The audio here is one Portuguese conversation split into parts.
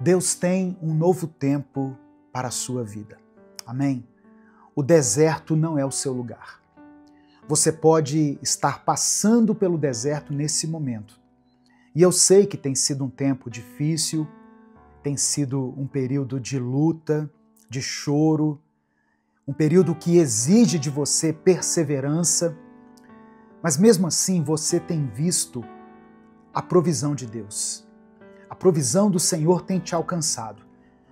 Deus tem um novo tempo para a sua vida. Amém? O deserto não é o seu lugar. Você pode estar passando pelo deserto nesse momento. E eu sei que tem sido um tempo difícil, tem sido um período de luta, de choro, um período que exige de você perseverança, mas mesmo assim você tem visto a provisão de Deus. A provisão do Senhor tem te alcançado.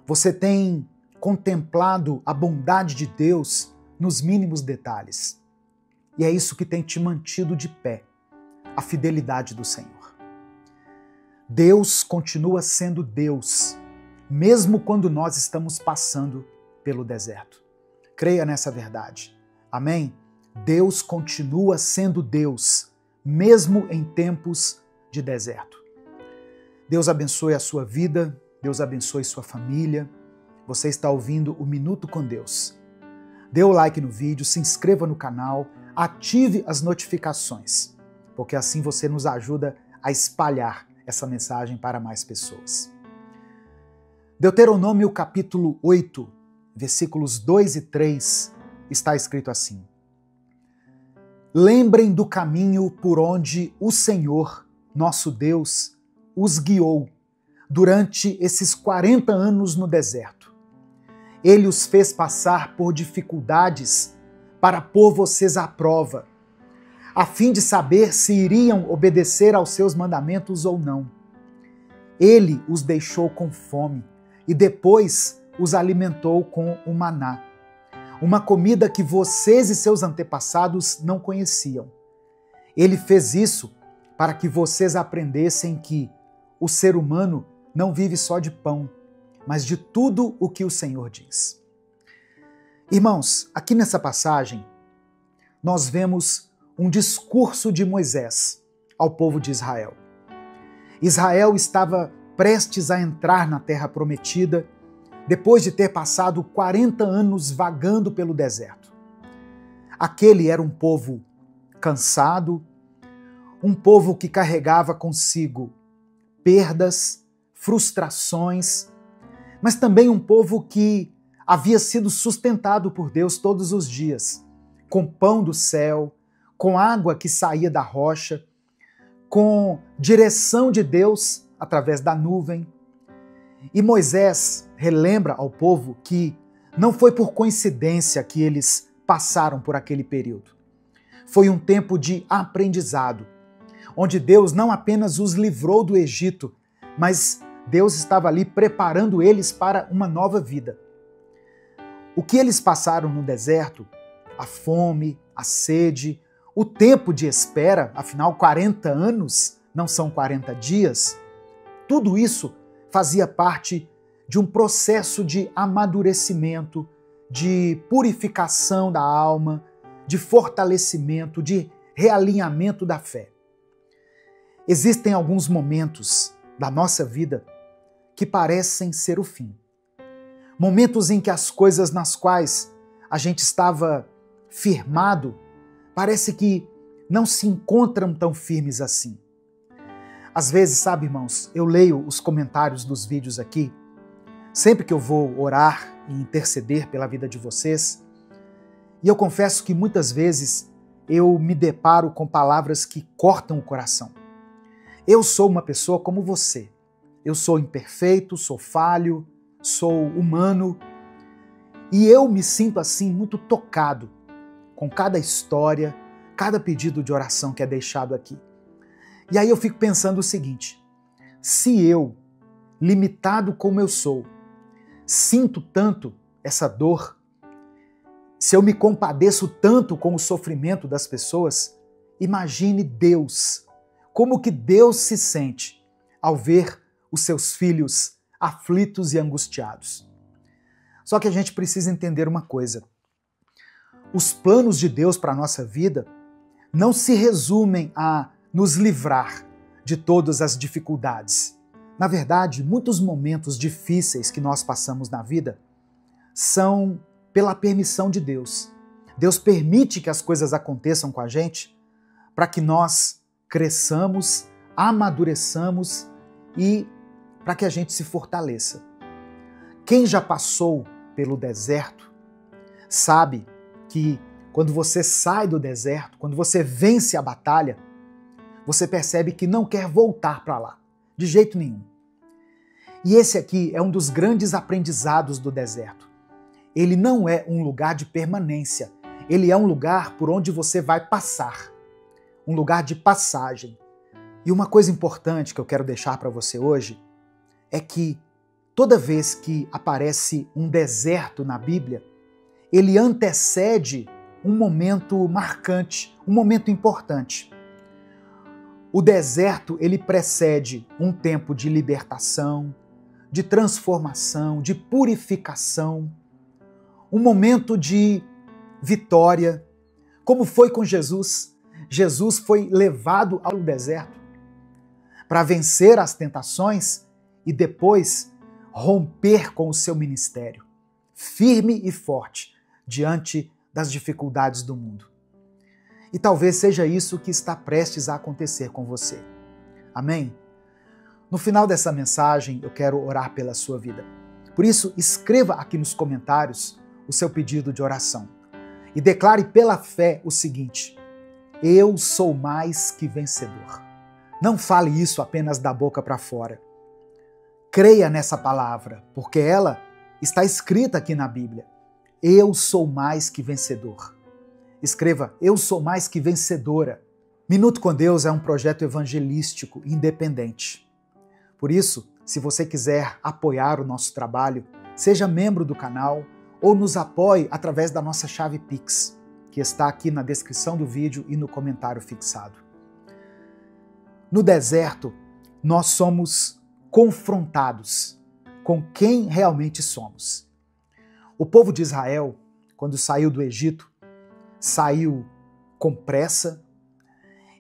Você tem contemplado a bondade de Deus nos mínimos detalhes. E é isso que tem te mantido de pé, a fidelidade do Senhor. Deus continua sendo Deus, mesmo quando nós estamos passando pelo deserto. Creia nessa verdade. Amém? Deus continua sendo Deus, mesmo em tempos de deserto. Deus abençoe a sua vida, Deus abençoe sua família. Você está ouvindo o Minuto com Deus. Dê o like no vídeo, se inscreva no canal, ative as notificações, porque assim você nos ajuda a espalhar essa mensagem para mais pessoas. Deuteronômio capítulo 8, versículos 2 e 3, está escrito assim: Lembrem do caminho por onde o Senhor, nosso Deus, os guiou durante esses 40 anos no deserto. Ele os fez passar por dificuldades para pôr vocês à prova, a fim de saber se iriam obedecer aos seus mandamentos ou não. Ele os deixou com fome e depois os alimentou com o maná, uma comida que vocês e seus antepassados não conheciam. Ele fez isso para que vocês aprendessem que o ser humano não vive só de pão, mas de tudo o que o Senhor diz. Irmãos, aqui nessa passagem, nós vemos um discurso de Moisés ao povo de Israel. Israel estava prestes a entrar na Terra Prometida, depois de ter passado 40 anos vagando pelo deserto. Aquele era um povo cansado, um povo que carregava consigo perdas, frustrações, mas também um povo que havia sido sustentado por Deus todos os dias, com pão do céu, com água que saía da rocha, com direção de Deus através da nuvem. E Moisés relembra ao povo que não foi por coincidência que eles passaram por aquele período. Foi um tempo de aprendizado, onde Deus não apenas os livrou do Egito, mas Deus estava ali preparando eles para uma nova vida. O que eles passaram no deserto, a fome, a sede, o tempo de espera, afinal 40 anos não são 40 dias, tudo isso fazia parte de um processo de amadurecimento, de purificação da alma, de fortalecimento, de realinhamento da fé. Existem alguns momentos da nossa vida que parecem ser o fim. Momentos em que as coisas nas quais a gente estava firmado parece que não se encontram tão firmes assim. Às vezes, sabe, irmãos, eu leio os comentários dos vídeos aqui, sempre que eu vou orar e interceder pela vida de vocês, e eu confesso que muitas vezes eu me deparo com palavras que cortam o coração. Eu sou uma pessoa como você. Eu sou imperfeito, sou falho, sou humano, e eu me sinto assim muito tocado com cada história, cada pedido de oração que é deixado aqui. E aí eu fico pensando o seguinte: se eu, limitado como eu sou, sinto tanto essa dor, se eu me compadeço tanto com o sofrimento das pessoas, imagine Deus, como que Deus se sente ao ver os seus filhos aflitos e angustiados. Só que a gente precisa entender uma coisa: os planos de Deus para a nossa vida não se resumem a nos livrar de todas as dificuldades. Na verdade, muitos momentos difíceis que nós passamos na vida são pela permissão de Deus. Deus permite que as coisas aconteçam com a gente para que nós cresçamos, amadureçamos e para que a gente se fortaleça. Quem já passou pelo deserto sabe que quando você sai do deserto, quando você vence a batalha, você percebe que não quer voltar para lá, de jeito nenhum. E esse aqui é um dos grandes aprendizados do deserto. Ele não é um lugar de permanência, ele é um lugar por onde você vai passar, um lugar de passagem. E uma coisa importante que eu quero deixar para você hoje é que toda vez que aparece um deserto na Bíblia, ele antecede um momento marcante, um momento importante. O deserto, ele precede um tempo de libertação, de transformação, de purificação, um momento de vitória, como foi com Jesus. Jesus foi levado ao deserto para vencer as tentações e depois romper com o seu ministério, firme e forte diante das dificuldades do mundo. E talvez seja isso que está prestes a acontecer com você. Amém? No final dessa mensagem, eu quero orar pela sua vida. Por isso, escreva aqui nos comentários o seu pedido de oração e declare pela fé o seguinte: eu sou mais que vencedor. Não fale isso apenas da boca para fora. Creia nessa palavra, porque ela está escrita aqui na Bíblia. Eu sou mais que vencedor. Escreva, eu sou mais que vencedora. Minuto com Deus é um projeto evangelístico independente. Por isso, se você quiser apoiar o nosso trabalho, seja membro do canal ou nos apoie através da nossa chave Pix, que está aqui na descrição do vídeo e no comentário fixado. No deserto, nós somos confrontados com quem realmente somos. O povo de Israel, quando saiu do Egito, saiu com pressa.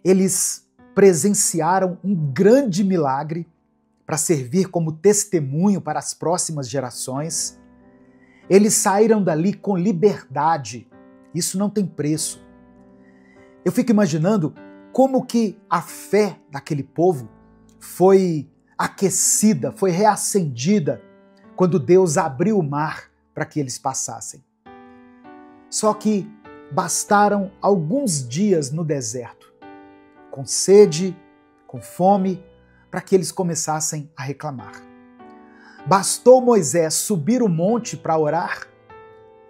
Eles presenciaram um grande milagre para servir como testemunho para as próximas gerações. Eles saíram dali com liberdade. Isso não tem preço. Eu fico imaginando como que a fé daquele povo foi aquecida, foi reacendida quando Deus abriu o mar para que eles passassem. Só que bastaram alguns dias no deserto, com sede, com fome, para que eles começassem a reclamar. Bastou Moisés subir o monte para orar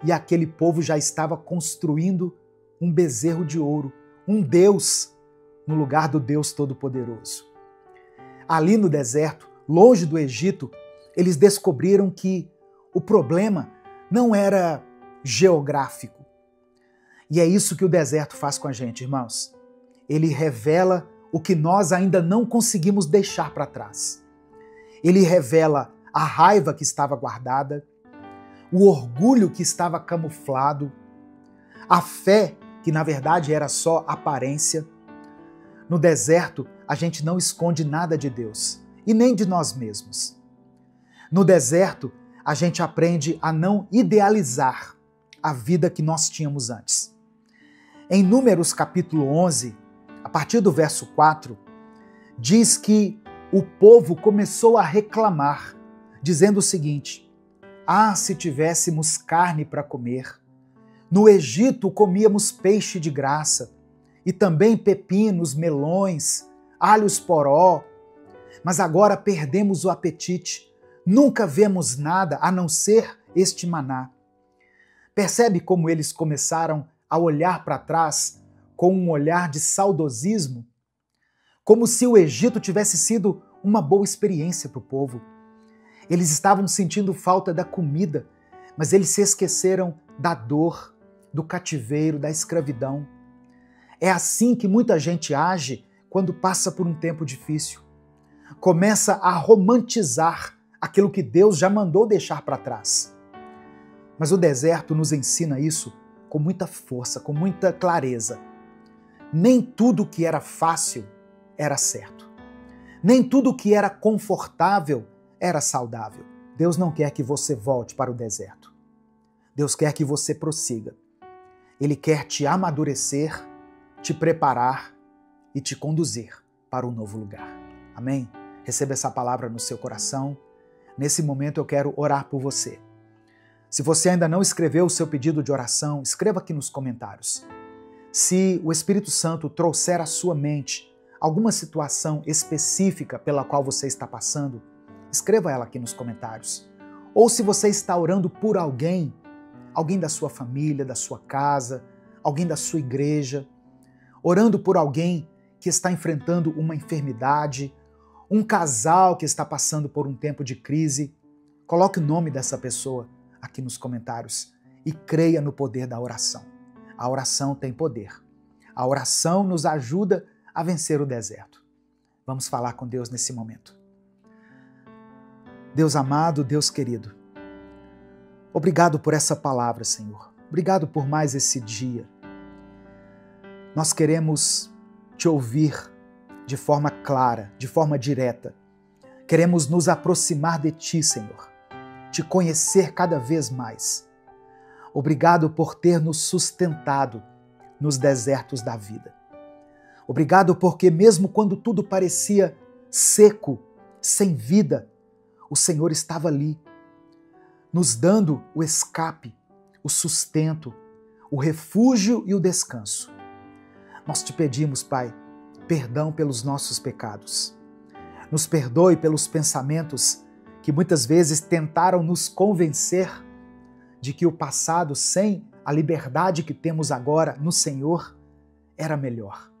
e aquele povo já estava construindo um bezerro de ouro, um Deus no lugar do Deus Todo-Poderoso. Ali no deserto, longe do Egito, eles descobriram que o problema não era geográfico. E é isso que o deserto faz com a gente, irmãos. Ele revela o que nós ainda não conseguimos deixar para trás. Ele revela a raiva que estava guardada, o orgulho que estava camuflado, a fé que na verdade era só aparência. No deserto, a gente não esconde nada de Deus e nem de nós mesmos. No deserto, a gente aprende a não idealizar a vida que nós tínhamos antes. Em Números capítulo 11, a partir do verso 4, diz que o povo começou a reclamar, dizendo o seguinte: ah, se tivéssemos carne para comer! No Egito comíamos peixe de graça, e também pepinos, melões, alhos poró, mas agora perdemos o apetite, nunca vemos nada a não ser este maná. Percebe como eles começaram a olhar para trás com um olhar de saudosismo? Como se o Egito tivesse sido uma boa experiência para o povo. Eles estavam sentindo falta da comida, mas eles se esqueceram da dor, do cativeiro, da escravidão. É assim que muita gente age quando passa por um tempo difícil. Começa a romantizar aquilo que Deus já mandou deixar para trás. Mas o deserto nos ensina isso com muita força, com muita clareza. Nem tudo que era fácil era certo. Nem tudo que era confortável era saudável. Deus não quer que você volte para o deserto. Deus quer que você prossiga. Ele quer te amadurecer, te preparar e te conduzir para um novo lugar. Amém? Receba essa palavra no seu coração. Nesse momento eu quero orar por você. Se você ainda não escreveu o seu pedido de oração, escreva aqui nos comentários. Se o Espírito Santo trouxer à sua mente alguma situação específica pela qual você está passando, escreva ela aqui nos comentários. Ou se você está orando por alguém da sua família, da sua casa, alguém da sua igreja, orando por alguém que está enfrentando uma enfermidade, um casal que está passando por um tempo de crise, coloque o nome dessa pessoa aqui nos comentários e creia no poder da oração. A oração tem poder. A oração nos ajuda a vencer o deserto. Vamos falar com Deus nesse momento. Deus amado, Deus querido, obrigado por essa palavra, Senhor. Obrigado por mais esse dia. Nós queremos te ouvir de forma clara, de forma direta. Queremos nos aproximar de ti, Senhor, te conhecer cada vez mais. Obrigado por ter nos sustentado nos desertos da vida. Obrigado porque mesmo quando tudo parecia seco, sem vida, o Senhor estava ali, nos dando o escape, o sustento, o refúgio e o descanso. Nós te pedimos, Pai, perdão pelos nossos pecados. Nos perdoe pelos pensamentos que muitas vezes tentaram nos convencer de que o passado, sem a liberdade que temos agora no Senhor, era melhor.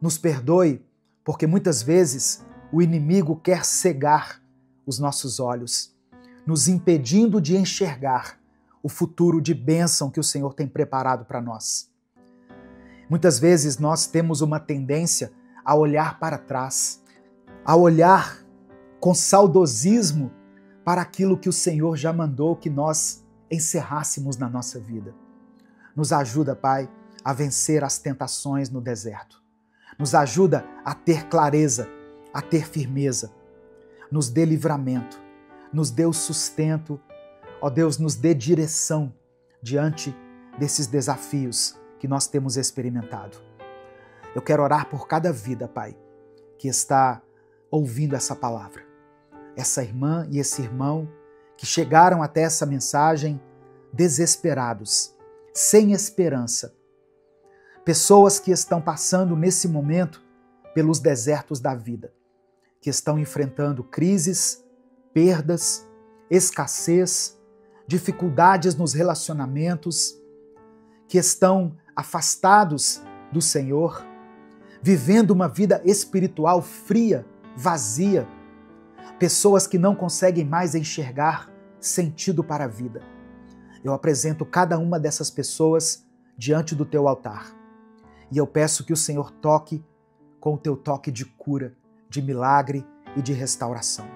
Nos perdoe porque muitas vezes o inimigo quer cegar os nossos olhos, nos impedindo de enxergar o futuro de bênção que o Senhor tem preparado para nós. Muitas vezes nós temos uma tendência a olhar para trás, a olhar com saudosismo para aquilo que o Senhor já mandou que nós encerrássemos na nossa vida. Nos ajuda, Pai, a vencer as tentações no deserto. Nos ajuda a ter clareza, a ter firmeza. Nos dê livramento, nos dê o sustento. Ó Deus, nos dê direção diante desses desafios que nós temos experimentado. Eu quero orar por cada vida, Pai, que está ouvindo essa palavra. Essa irmã e esse irmão que chegaram até essa mensagem desesperados, sem esperança. Pessoas que estão passando nesse momento pelos desertos da vida, que estão enfrentando crises, perdas, escassez, dificuldades nos relacionamentos, que estão afastados do Senhor, vivendo uma vida espiritual fria, vazia, pessoas que não conseguem mais enxergar sentido para a vida. Eu apresento cada uma dessas pessoas diante do teu altar e eu peço que o Senhor toque com o teu toque de cura, de milagre e de restauração.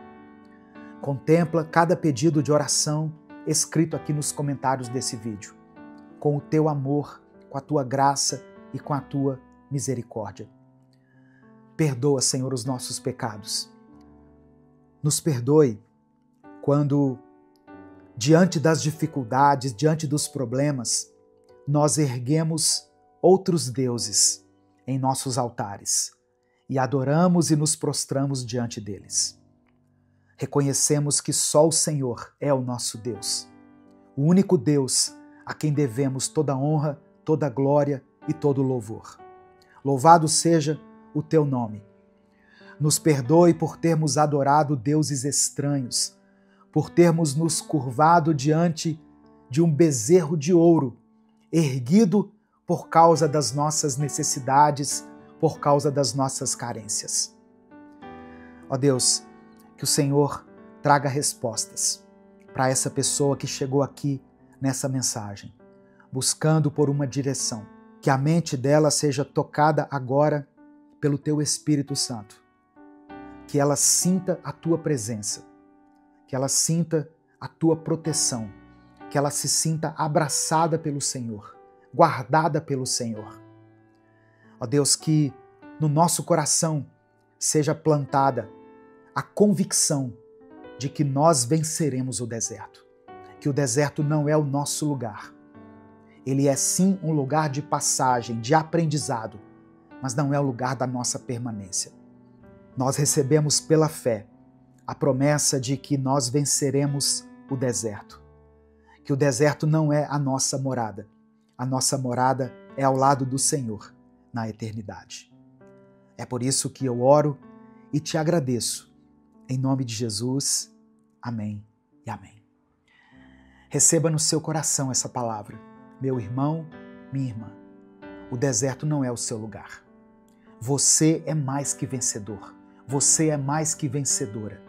Contempla cada pedido de oração escrito aqui nos comentários desse vídeo, com o teu amor, com a tua graça e com a tua misericórdia. Perdoa, Senhor, os nossos pecados. Nos perdoe quando, diante das dificuldades, diante dos problemas, nós erguemos outros deuses em nossos altares e adoramos e nos prostramos diante deles. Reconhecemos que só o Senhor é o nosso Deus, o único Deus a quem devemos toda honra, toda glória e todo louvor. Louvado seja o teu nome. Nos perdoe por termos adorado deuses estranhos, por termos nos curvado diante de um bezerro de ouro, erguido por causa das nossas necessidades, por causa das nossas carências. Ó Deus, que o Senhor traga respostas para essa pessoa que chegou aqui nessa mensagem, buscando por uma direção, que a mente dela seja tocada agora pelo teu Espírito Santo, que ela sinta a tua presença, que ela sinta a tua proteção, que ela se sinta abraçada pelo Senhor, guardada pelo Senhor. Ó Deus, que no nosso coração seja plantada a convicção de que nós venceremos o deserto, que o deserto não é o nosso lugar. Ele é sim um lugar de passagem, de aprendizado, mas não é o lugar da nossa permanência. nós recebemos pela fé a promessa de que nós venceremos o deserto. Que o deserto não é a nossa morada. A nossa morada é ao lado do Senhor, na eternidade. É por isso que eu oro e te agradeço. Em nome de Jesus, amém e amém. Receba no seu coração essa palavra. Meu irmão, minha irmã, o deserto não é o seu lugar. Você é mais que vencedor. Você é mais que vencedora.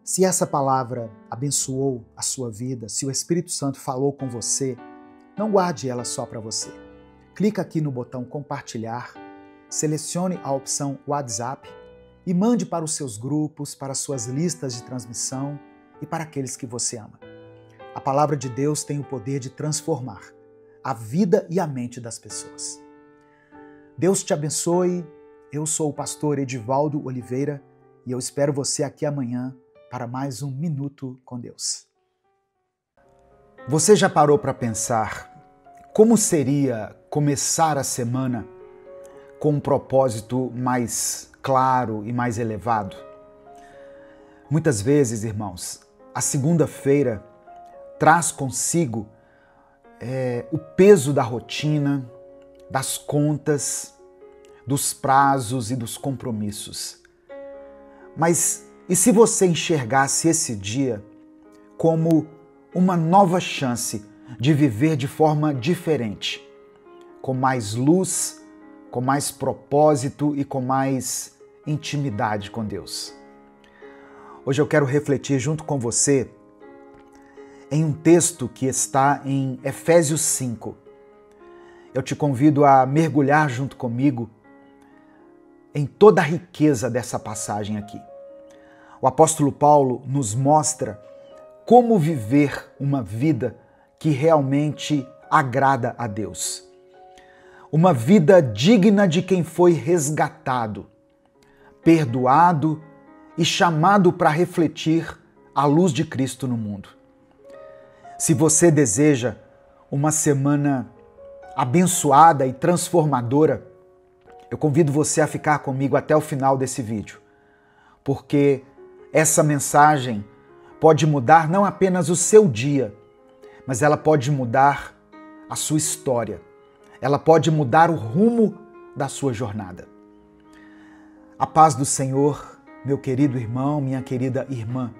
Se essa palavra abençoou a sua vida, se o Espírito Santo falou com você, não guarde ela só para você. Clica aqui no botão compartilhar, selecione a opção WhatsApp e mande para os seus grupos, para as suas listas de transmissão e para aqueles que você ama. A palavra de Deus tem o poder de transformar a vida e a mente das pessoas. Deus te abençoe. Eu sou o pastor Edivaldo Oliveira e eu espero você aqui amanhã para mais um Minuto com Deus. Você já parou para pensar como seria começar a semana com um propósito mais claro e mais elevado? Muitas vezes, irmãos, a segunda-feira traz consigo o peso da rotina, das contas, dos prazos e dos compromissos. Mas e se você enxergasse esse dia como uma nova chance de viver de forma diferente, com mais luz, com mais propósito e com mais intimidade com Deus? Hoje eu quero refletir junto com você em um texto que está em Efésios 5. Eu te convido a mergulhar junto comigo em toda a riqueza dessa passagem aqui. O apóstolo Paulo nos mostra como viver uma vida que realmente agrada a Deus. Uma vida digna de quem foi resgatado, perdoado e chamado para refletir a luz de Cristo no mundo. Se você deseja uma semana abençoada e transformadora, eu convido você a ficar comigo até o final desse vídeo, porque essa mensagem pode mudar não apenas o seu dia, mas ela pode mudar a sua história. Ela pode mudar o rumo da sua jornada. A paz do Senhor, meu querido irmão, minha querida irmã.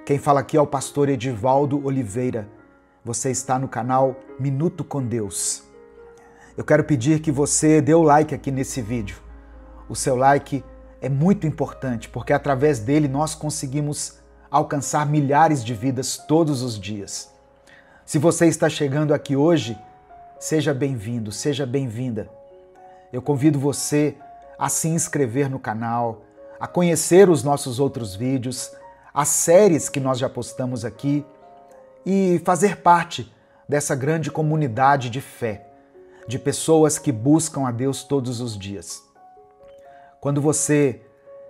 Quem fala aqui é o pastor Edivaldo Oliveira. Você está no canal Minuto com Deus. Eu quero pedir que você dê o like aqui nesse vídeo. O seu like é muito importante, porque através dele nós conseguimos alcançar milhares de vidas todos os dias. Se você está chegando aqui hoje, seja bem-vindo, seja bem-vinda. Eu convido você a se inscrever no canal, a conhecer os nossos outros vídeos, as séries que nós já postamos aqui e fazer parte dessa grande comunidade de fé, de pessoas que buscam a Deus todos os dias. Quando você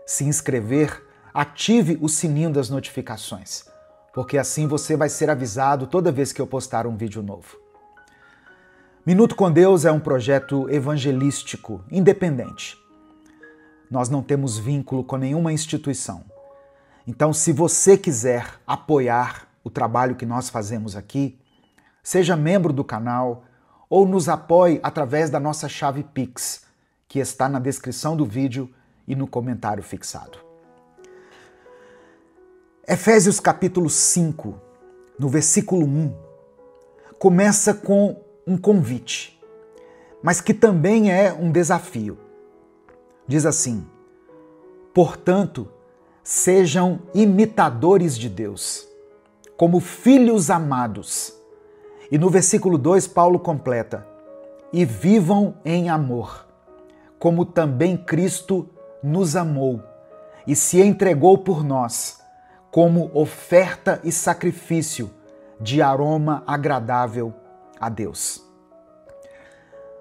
se inscrever, ative o sininho das notificações, porque assim você vai ser avisado toda vez que eu postar um vídeo novo. Minuto com Deus é um projeto evangelístico, independente. Nós não temos vínculo com nenhuma instituição. Então, se você quiser apoiar o trabalho que nós fazemos aqui, seja membro do canal ou nos apoie através da nossa chave Pix, que está na descrição do vídeo e no comentário fixado. Efésios capítulo 5, no versículo 1, começa com um convite, mas que também é um desafio. Diz assim: portanto, sejam imitadores de Deus, como filhos amados. E no versículo 2, Paulo completa: e vivam em amor, como também Cristo nos amou e se entregou por nós, como oferta e sacrifício de aroma agradável a Deus.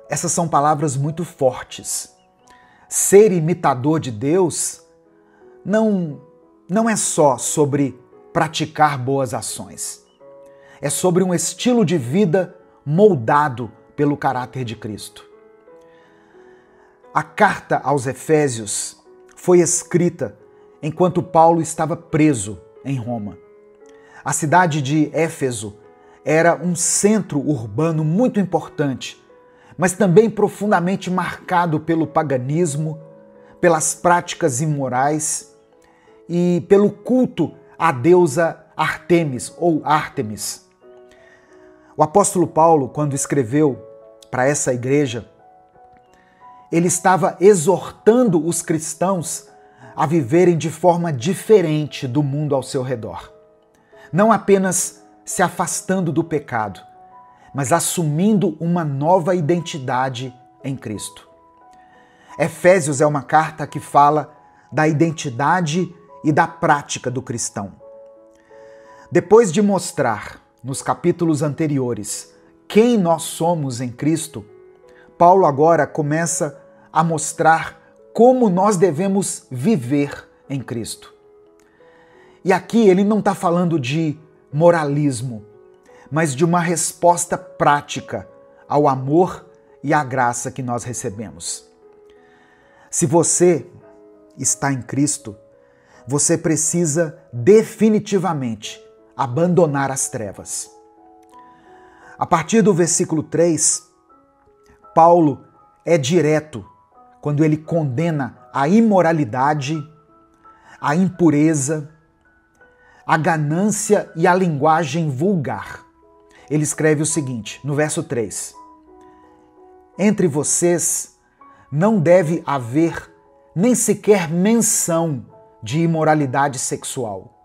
Essas são palavras muito fortes. Ser imitador de Deus não é só sobre praticar boas ações. É sobre um estilo de vida moldado pelo caráter de Cristo. A carta aos Efésios foi escrita enquanto Paulo estava preso em Roma. A cidade de Éfeso era um centro urbano muito importante, mas também profundamente marcado pelo paganismo, pelas práticas imorais e pelo culto à deusa Ártemis ou Ártemis. O apóstolo Paulo, quando escreveu para essa igreja, ele estava exortando os cristãos a viverem de forma diferente do mundo ao seu redor. Não apenas se afastando do pecado, mas assumindo uma nova identidade em Cristo. Efésios é uma carta que fala da identidade e da prática do cristão. Depois de mostrar, nos capítulos anteriores, quem nós somos em Cristo, Paulo agora começa a mostrar como nós devemos viver em Cristo. E aqui ele não está falando de moralismo, mas de uma resposta prática ao amor e à graça que nós recebemos. Se você está em Cristo, você precisa definitivamente abandonar as trevas. A partir do versículo 3, Paulo é direto quando ele condena a imoralidade, a impureza, a ganância e a linguagem vulgar. Ele escreve o seguinte, no verso 3: entre vocês não deve haver nem sequer menção de imoralidade sexual,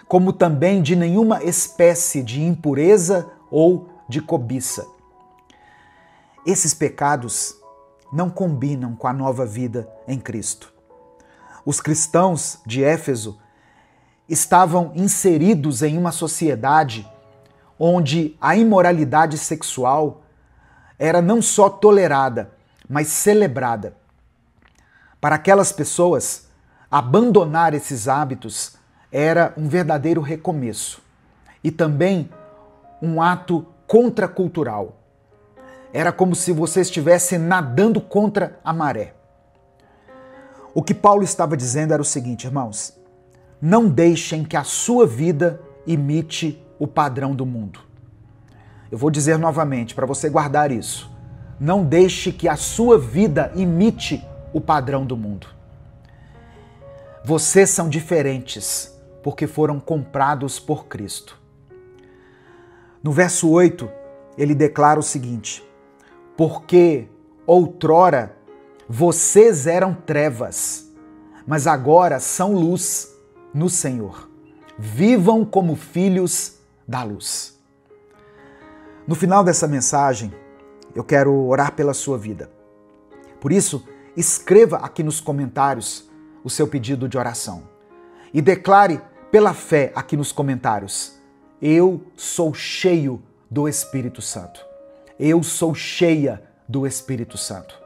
como também de nenhuma espécie de impureza ou de cobiça. Esses pecados não combinam com a nova vida em Cristo. Os cristãos de Éfeso estavam inseridos em uma sociedade onde a imoralidade sexual era não só tolerada, mas celebrada. Para aquelas pessoas, abandonar esses hábitos era um verdadeiro recomeço e também um ato contracultural. Era como se você estivesse nadando contra a maré. O que Paulo estava dizendo era o seguinte, irmãos: não deixem que a sua vida imite o padrão do mundo. Eu vou dizer novamente para você guardar isso. Não deixe que a sua vida imite o padrão do mundo. Vocês são diferentes porque foram comprados por Cristo. No verso 8, ele declara o seguinte: porque outrora vocês eram trevas, mas agora são luz no Senhor. Vivam como filhos da luz. No final dessa mensagem, eu quero orar pela sua vida. Por isso, escreva aqui nos comentários o seu pedido de oração e declare pela fé aqui nos comentários: eu sou cheio do Espírito Santo. Eu sou cheia do Espírito Santo.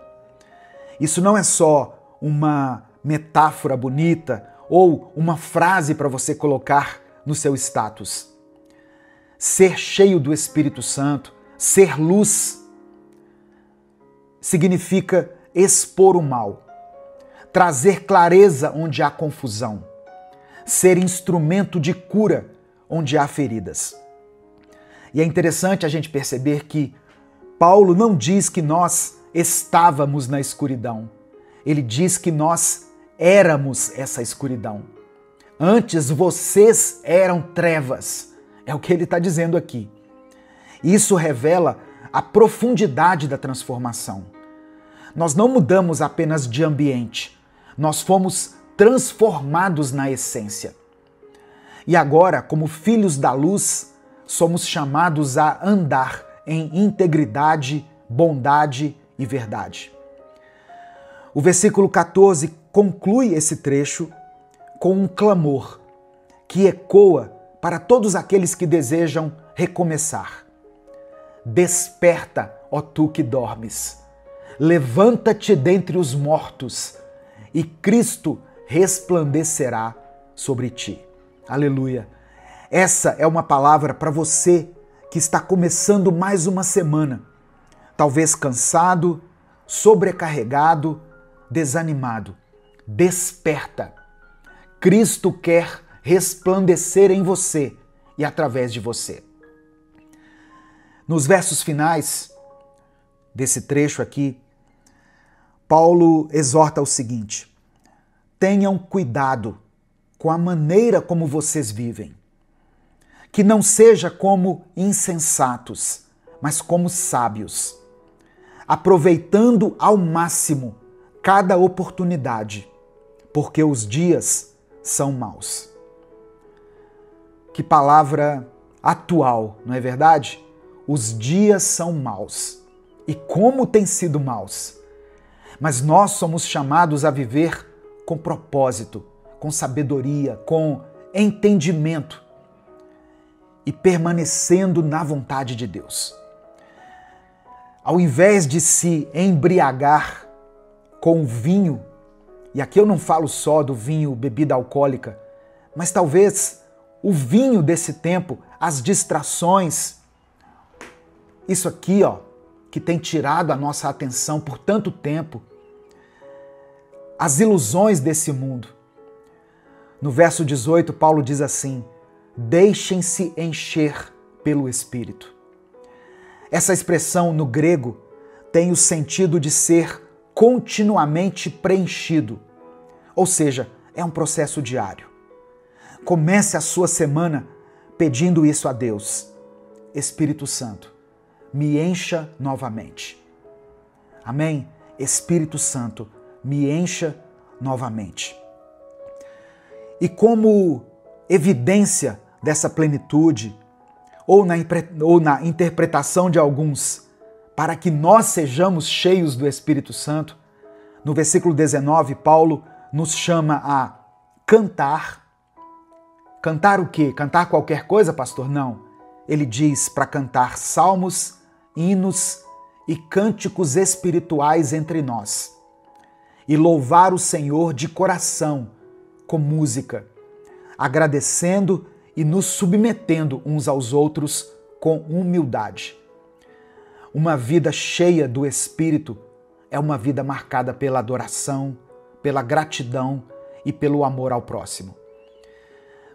Isso não é só uma metáfora bonita ou uma frase para você colocar no seu status. Ser cheio do Espírito Santo, ser luz, significa expor o mal, trazer clareza onde há confusão, ser instrumento de cura onde há feridas. E é interessante a gente perceber que Paulo não diz que nós estávamos na escuridão. Ele diz que nós éramos essa escuridão. Antes vocês eram trevas. É o que ele está dizendo aqui. Isso revela a profundidade da transformação. Nós não mudamos apenas de ambiente. Nós fomos transformados na essência. E agora, como filhos da luz, somos chamados a andar em integridade, bondade e verdade. O versículo 14 conclui esse trecho com um clamor que ecoa para todos aqueles que desejam recomeçar. Desperta, ó tu que dormes. Levanta-te dentre os mortos e Cristo resplandecerá sobre ti. Aleluia! Essa é uma palavra para você que está começando mais uma semana, talvez cansado, sobrecarregado, desanimado. desperta. Cristo quer resplandecer em você e através de você. Nos versos finais desse trecho aqui, Paulo exorta o seguinte: tenham cuidado com a maneira como vocês vivem. Que não seja como insensatos, mas como sábios, aproveitando ao máximo cada oportunidade, porque os dias são maus. Que palavra atual, não é verdade? Os dias são maus. E como têm sido maus? Mas nós somos chamados a viver com propósito, com sabedoria, com entendimento e permanecendo na vontade de Deus. Ao invés de se embriagar com vinho, e aqui eu não falo só do vinho, bebida alcoólica, mas talvez o vinho desse tempo, as distrações, isso aqui, que tem tirado a nossa atenção por tanto tempo, as ilusões desse mundo. No verso 18, Paulo diz assim: deixem-se encher pelo Espírito. Essa expressão no grego tem o sentido de ser continuamente preenchido, ou seja, é um processo diário. Comece a sua semana pedindo isso a Deus: Espírito Santo, me encha novamente. Amém? Espírito Santo, me encha novamente. E como evidência dessa plenitude, ou na interpretação de alguns, para que nós sejamos cheios do Espírito Santo, no versículo 19, Paulo nos chama a cantar. Cantar o quê? Cantar qualquer coisa, pastor? Não. Ele diz para cantar salmos, hinos e cânticos espirituais entre nós. E louvar o Senhor de coração, com música, agradecendo e nos submetendo uns aos outros com humildade. Uma vida cheia do Espírito é uma vida marcada pela adoração, pela gratidão e pelo amor ao próximo.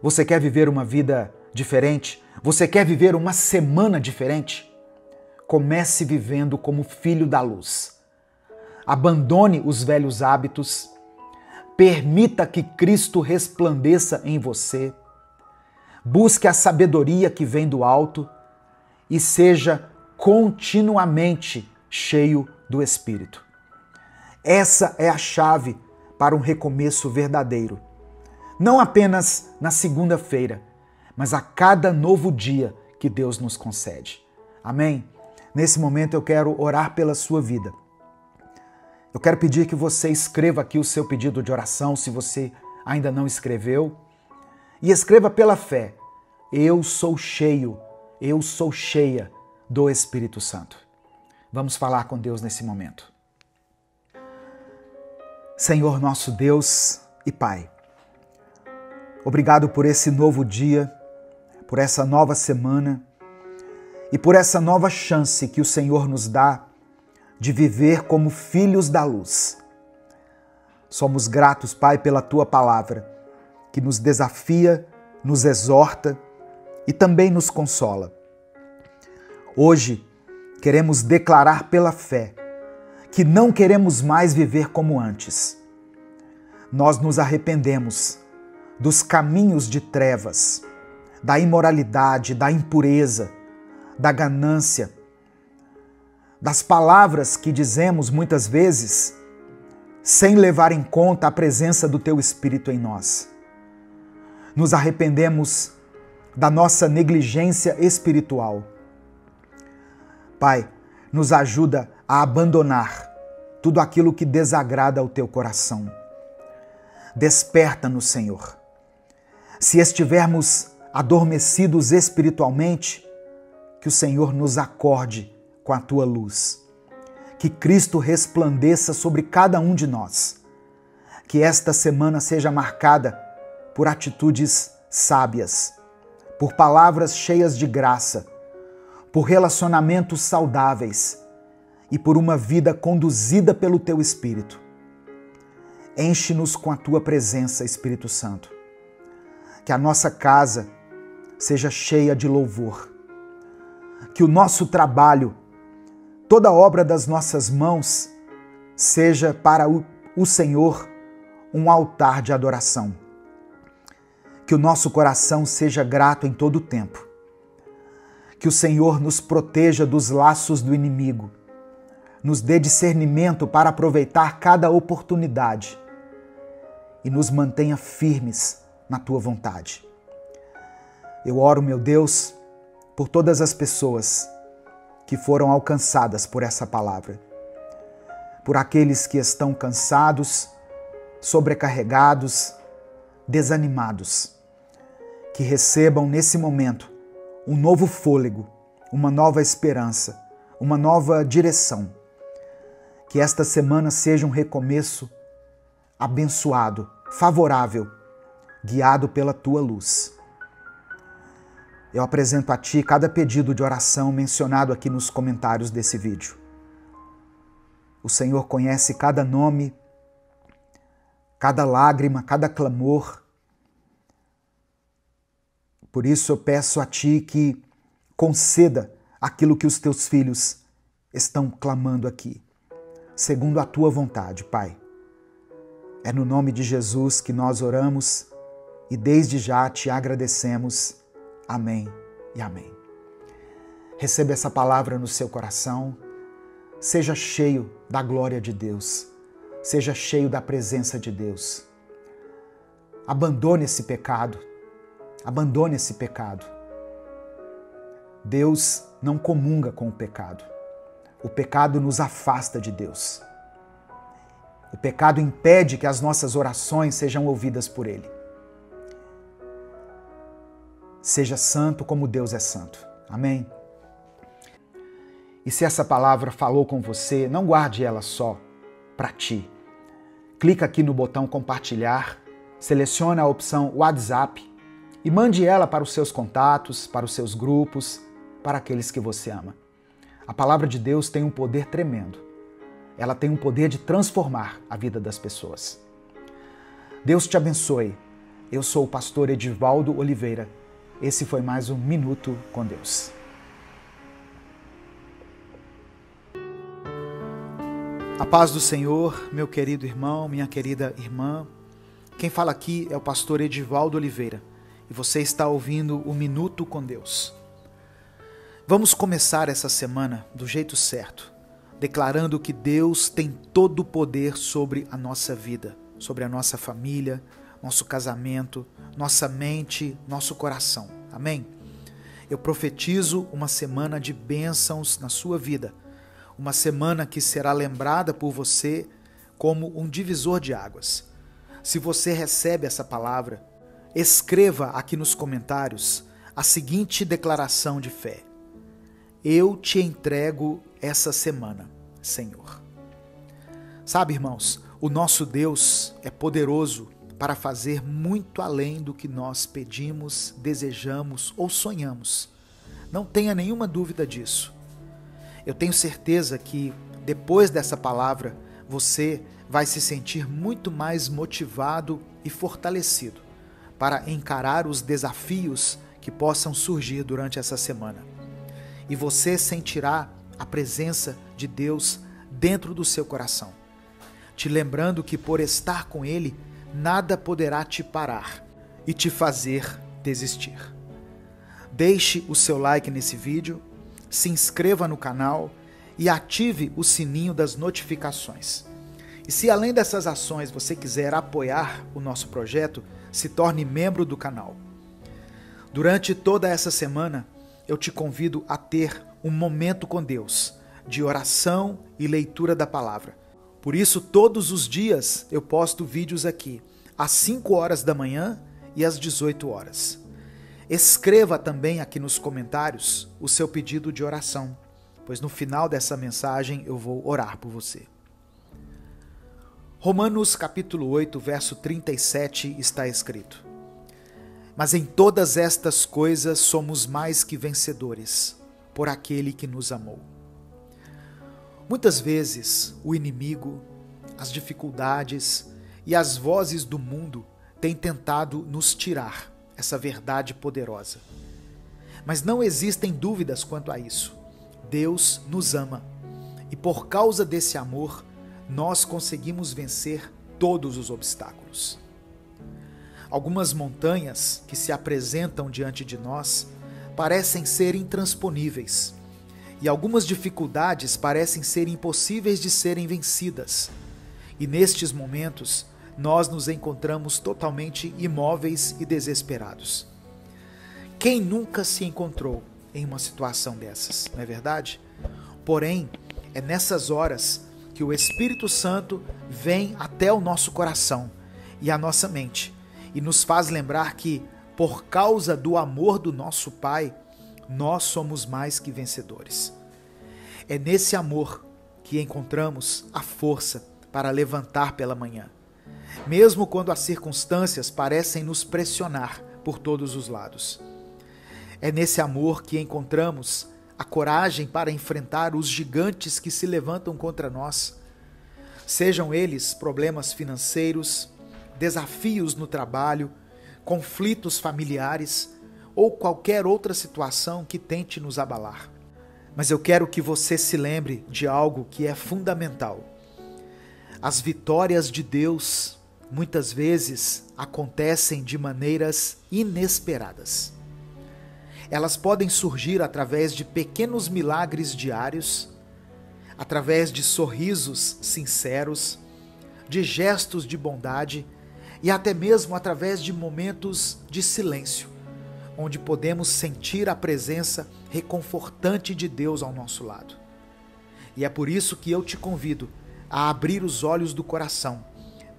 Você quer viver uma vida diferente? Você quer viver uma semana diferente? Comece vivendo como filho da luz. Abandone os velhos hábitos. Permita que Cristo resplandeça em você. Busque a sabedoria que vem do alto e seja continuamente cheio do Espírito. Essa é a chave para um recomeço verdadeiro. Não apenas na segunda-feira, mas a cada novo dia que Deus nos concede. Amém? Nesse momento eu quero orar pela sua vida. Eu quero pedir que você escreva aqui o seu pedido de oração, se você ainda não escreveu, e escreva pela fé: eu sou cheio, eu sou cheia do Espírito Santo. Vamos falar com Deus nesse momento. Senhor nosso Deus e Pai, obrigado por esse novo dia, por essa nova semana e por essa nova chance que o Senhor nos dá de viver como filhos da luz. Somos gratos, Pai, pela Tua palavra, que nos desafia, nos exorta e também nos consola. Hoje, queremos declarar pela fé que não queremos mais viver como antes. Nós nos arrependemos dos caminhos de trevas, da imoralidade, da impureza, da ganância, das palavras que dizemos muitas vezes sem levar em conta a presença do Teu Espírito em nós. Nos arrependemos da nossa negligência espiritual. Pai, nos ajuda a abandonar tudo aquilo que desagrada ao Teu coração. Desperta-nos, Senhor. Se estivermos adormecidos espiritualmente, que o Senhor nos acorde com a Tua luz. Que Cristo resplandeça sobre cada um de nós. Que esta semana seja marcada por atitudes sábias, por palavras cheias de graça, por relacionamentos saudáveis e por uma vida conduzida pelo Teu Espírito. Enche-nos com a tua presença, Espírito Santo. Que a nossa casa seja cheia de louvor. Que o nosso trabalho, toda obra das nossas mãos, seja para o Senhor um altar de adoração. Que o nosso coração seja grato em todo o tempo. Que o Senhor nos proteja dos laços do inimigo. Nos dê discernimento para aproveitar cada oportunidade e nos mantenha firmes na tua vontade. Eu oro, meu Deus, por todas as pessoas que foram alcançadas por essa palavra, por aqueles que estão cansados, sobrecarregados, desanimados, que recebam nesse momento um novo fôlego, uma nova esperança, uma nova direção. Que esta semana seja um recomeço abençoado, favorável, guiado pela tua luz. Eu apresento a ti cada pedido de oração mencionado aqui nos comentários desse vídeo. O Senhor conhece cada nome, cada lágrima, cada clamor. Por isso eu peço a ti que conceda aquilo que os teus filhos estão clamando aqui, segundo a tua vontade, Pai. É no nome de Jesus que nós oramos e desde já te agradecemos. Amém e amém. Receba essa palavra no seu coração. Seja cheio da glória de Deus. Seja cheio da presença de Deus. Abandone esse pecado. Abandone esse pecado. Deus não comunga com o pecado. O pecado nos afasta de Deus. O pecado impede que as nossas orações sejam ouvidas por Ele. Seja santo como Deus é santo. Amém? E se essa palavra falou com você, não guarde ela só para ti. Clica aqui no botão compartilhar, selecione a opção WhatsApp e mande ela para os seus contatos, para os seus grupos, para aqueles que você ama. A palavra de Deus tem um poder tremendo. Ela tem um poder de transformar a vida das pessoas. Deus te abençoe. Eu sou o pastor Edivaldo Oliveira. Esse foi mais um Minuto com Deus. A paz do Senhor, meu querido irmão, minha querida irmã. Quem fala aqui é o pastor Edivaldo Oliveira e você está ouvindo o Minuto com Deus. Vamos começar essa semana do jeito certo, declarando que Deus tem todo o poder sobre a nossa vida, sobre a nossa família, nosso casamento, nossa mente, nosso coração. Amém? Eu profetizo uma semana de bênçãos na sua vida, uma semana que será lembrada por você como um divisor de águas. Se você recebe essa palavra, escreva aqui nos comentários a seguinte declaração de fé: eu te entrego essa semana, Senhor. Sabe, irmãos, o nosso Deus é poderoso para fazer muito além do que nós pedimos, desejamos ou sonhamos. Não tenha nenhuma dúvida disso. Eu tenho certeza que depois dessa palavra você vai se sentir muito mais motivado e fortalecido para encarar os desafios que possam surgir durante essa semana. E você sentirá a presença de Deus dentro do seu coração, te lembrando que por estar com Ele, nada poderá te parar e te fazer desistir. Deixe o seu like nesse vídeo, se inscreva no canal e ative o sininho das notificações. E se além dessas ações você quiser apoiar o nosso projeto, se torne membro do canal. Durante toda essa semana, eu te convido a ter um momento com Deus, de oração e leitura da palavra. Por isso, todos os dias eu posto vídeos aqui, às 5 horas da manhã e às 18 horas. Escreva também aqui nos comentários o seu pedido de oração, pois no final dessa mensagem eu vou orar por você. Romanos capítulo 8, verso 37 está escrito: mas em todas estas coisas somos mais que vencedores, por aquele que nos amou. Muitas vezes o inimigo, as dificuldades e as vozes do mundo têm tentado nos tirar essa verdade poderosa. Mas não existem dúvidas quanto a isso. Deus nos ama e por causa desse amor, nós conseguimos vencer todos os obstáculos. Algumas montanhas que se apresentam diante de nós parecem ser intransponíveis e algumas dificuldades parecem ser impossíveis de serem vencidas. E nestes momentos, nós nos encontramos totalmente imóveis e desesperados. Quem nunca se encontrou em uma situação dessas, não é verdade? Porém, é nessas horas que o Espírito Santo vem até o nosso coração e a nossa mente e nos faz lembrar que, por causa do amor do nosso Pai, nós somos mais que vencedores. É nesse amor que encontramos a força para levantar pela manhã, mesmo quando as circunstâncias parecem nos pressionar por todos os lados. É nesse amor que encontramos a coragem para enfrentar os gigantes que se levantam contra nós, sejam eles problemas financeiros, desafios no trabalho, conflitos familiares ou qualquer outra situação que tente nos abalar. Mas eu quero que você se lembre de algo que é fundamental. As vitórias de Deus muitas vezes acontecem de maneiras inesperadas. Elas podem surgir através de pequenos milagres diários, através de sorrisos sinceros, de gestos de bondade e até mesmo através de momentos de silêncio, onde podemos sentir a presença reconfortante de Deus ao nosso lado. E é por isso que eu te convido a abrir os olhos do coração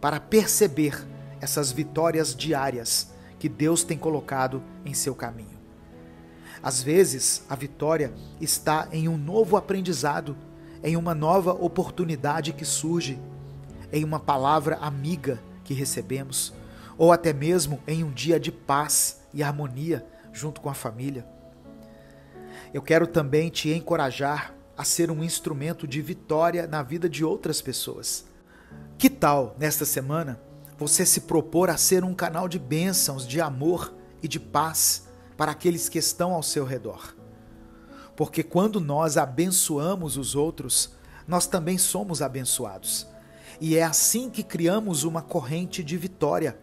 para perceber essas vitórias diárias que Deus tem colocado em seu caminho. Às vezes, a vitória está em um novo aprendizado, em uma nova oportunidade que surge, em uma palavra amiga que recebemos, ou até mesmo em um dia de paz e harmonia junto com a família. Eu quero também te encorajar a ser um instrumento de vitória na vida de outras pessoas. Que tal, nesta semana, você se propor a ser um canal de bênçãos, de amor e de paz para aqueles que estão ao seu redor? Porque quando nós abençoamos os outros, nós também somos abençoados. E é assim que criamos uma corrente de vitória,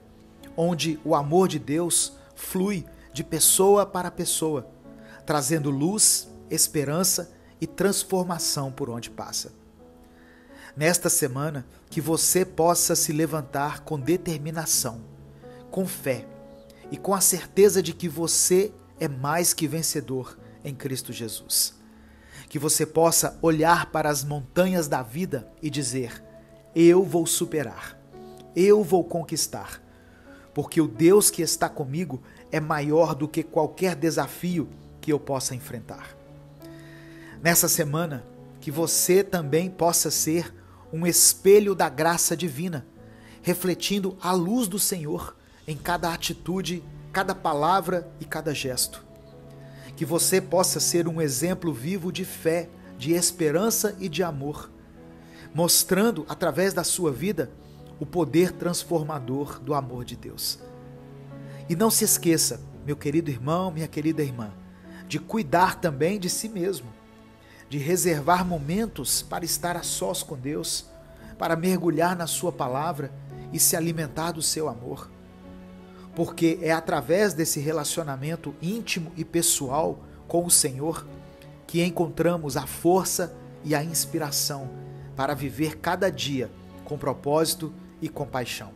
onde o amor de Deus flui de pessoa para pessoa, trazendo luz, esperança e transformação por onde passa. Nesta semana, que você possa se levantar com determinação, com fé e com a certeza de que você é mais que vencedor em Cristo Jesus. Que você possa olhar para as montanhas da vida e dizer: eu vou superar, eu vou conquistar, porque o Deus que está comigo é maior do que qualquer desafio que eu possa enfrentar. Nessa semana, que você também possa ser um espelho da graça divina, refletindo a luz do Senhor em cada atitude, cada palavra e cada gesto. Que você possa ser um exemplo vivo de fé, de esperança e de amor, mostrando através da sua vida o poder transformador do amor de Deus. E não se esqueça, meu querido irmão, minha querida irmã, de cuidar também de si mesmo, de reservar momentos para estar a sós com Deus, para mergulhar na sua palavra e se alimentar do seu amor. Porque é através desse relacionamento íntimo e pessoal com o Senhor que encontramos a força e a inspiração para viver cada dia com propósito e compaixão.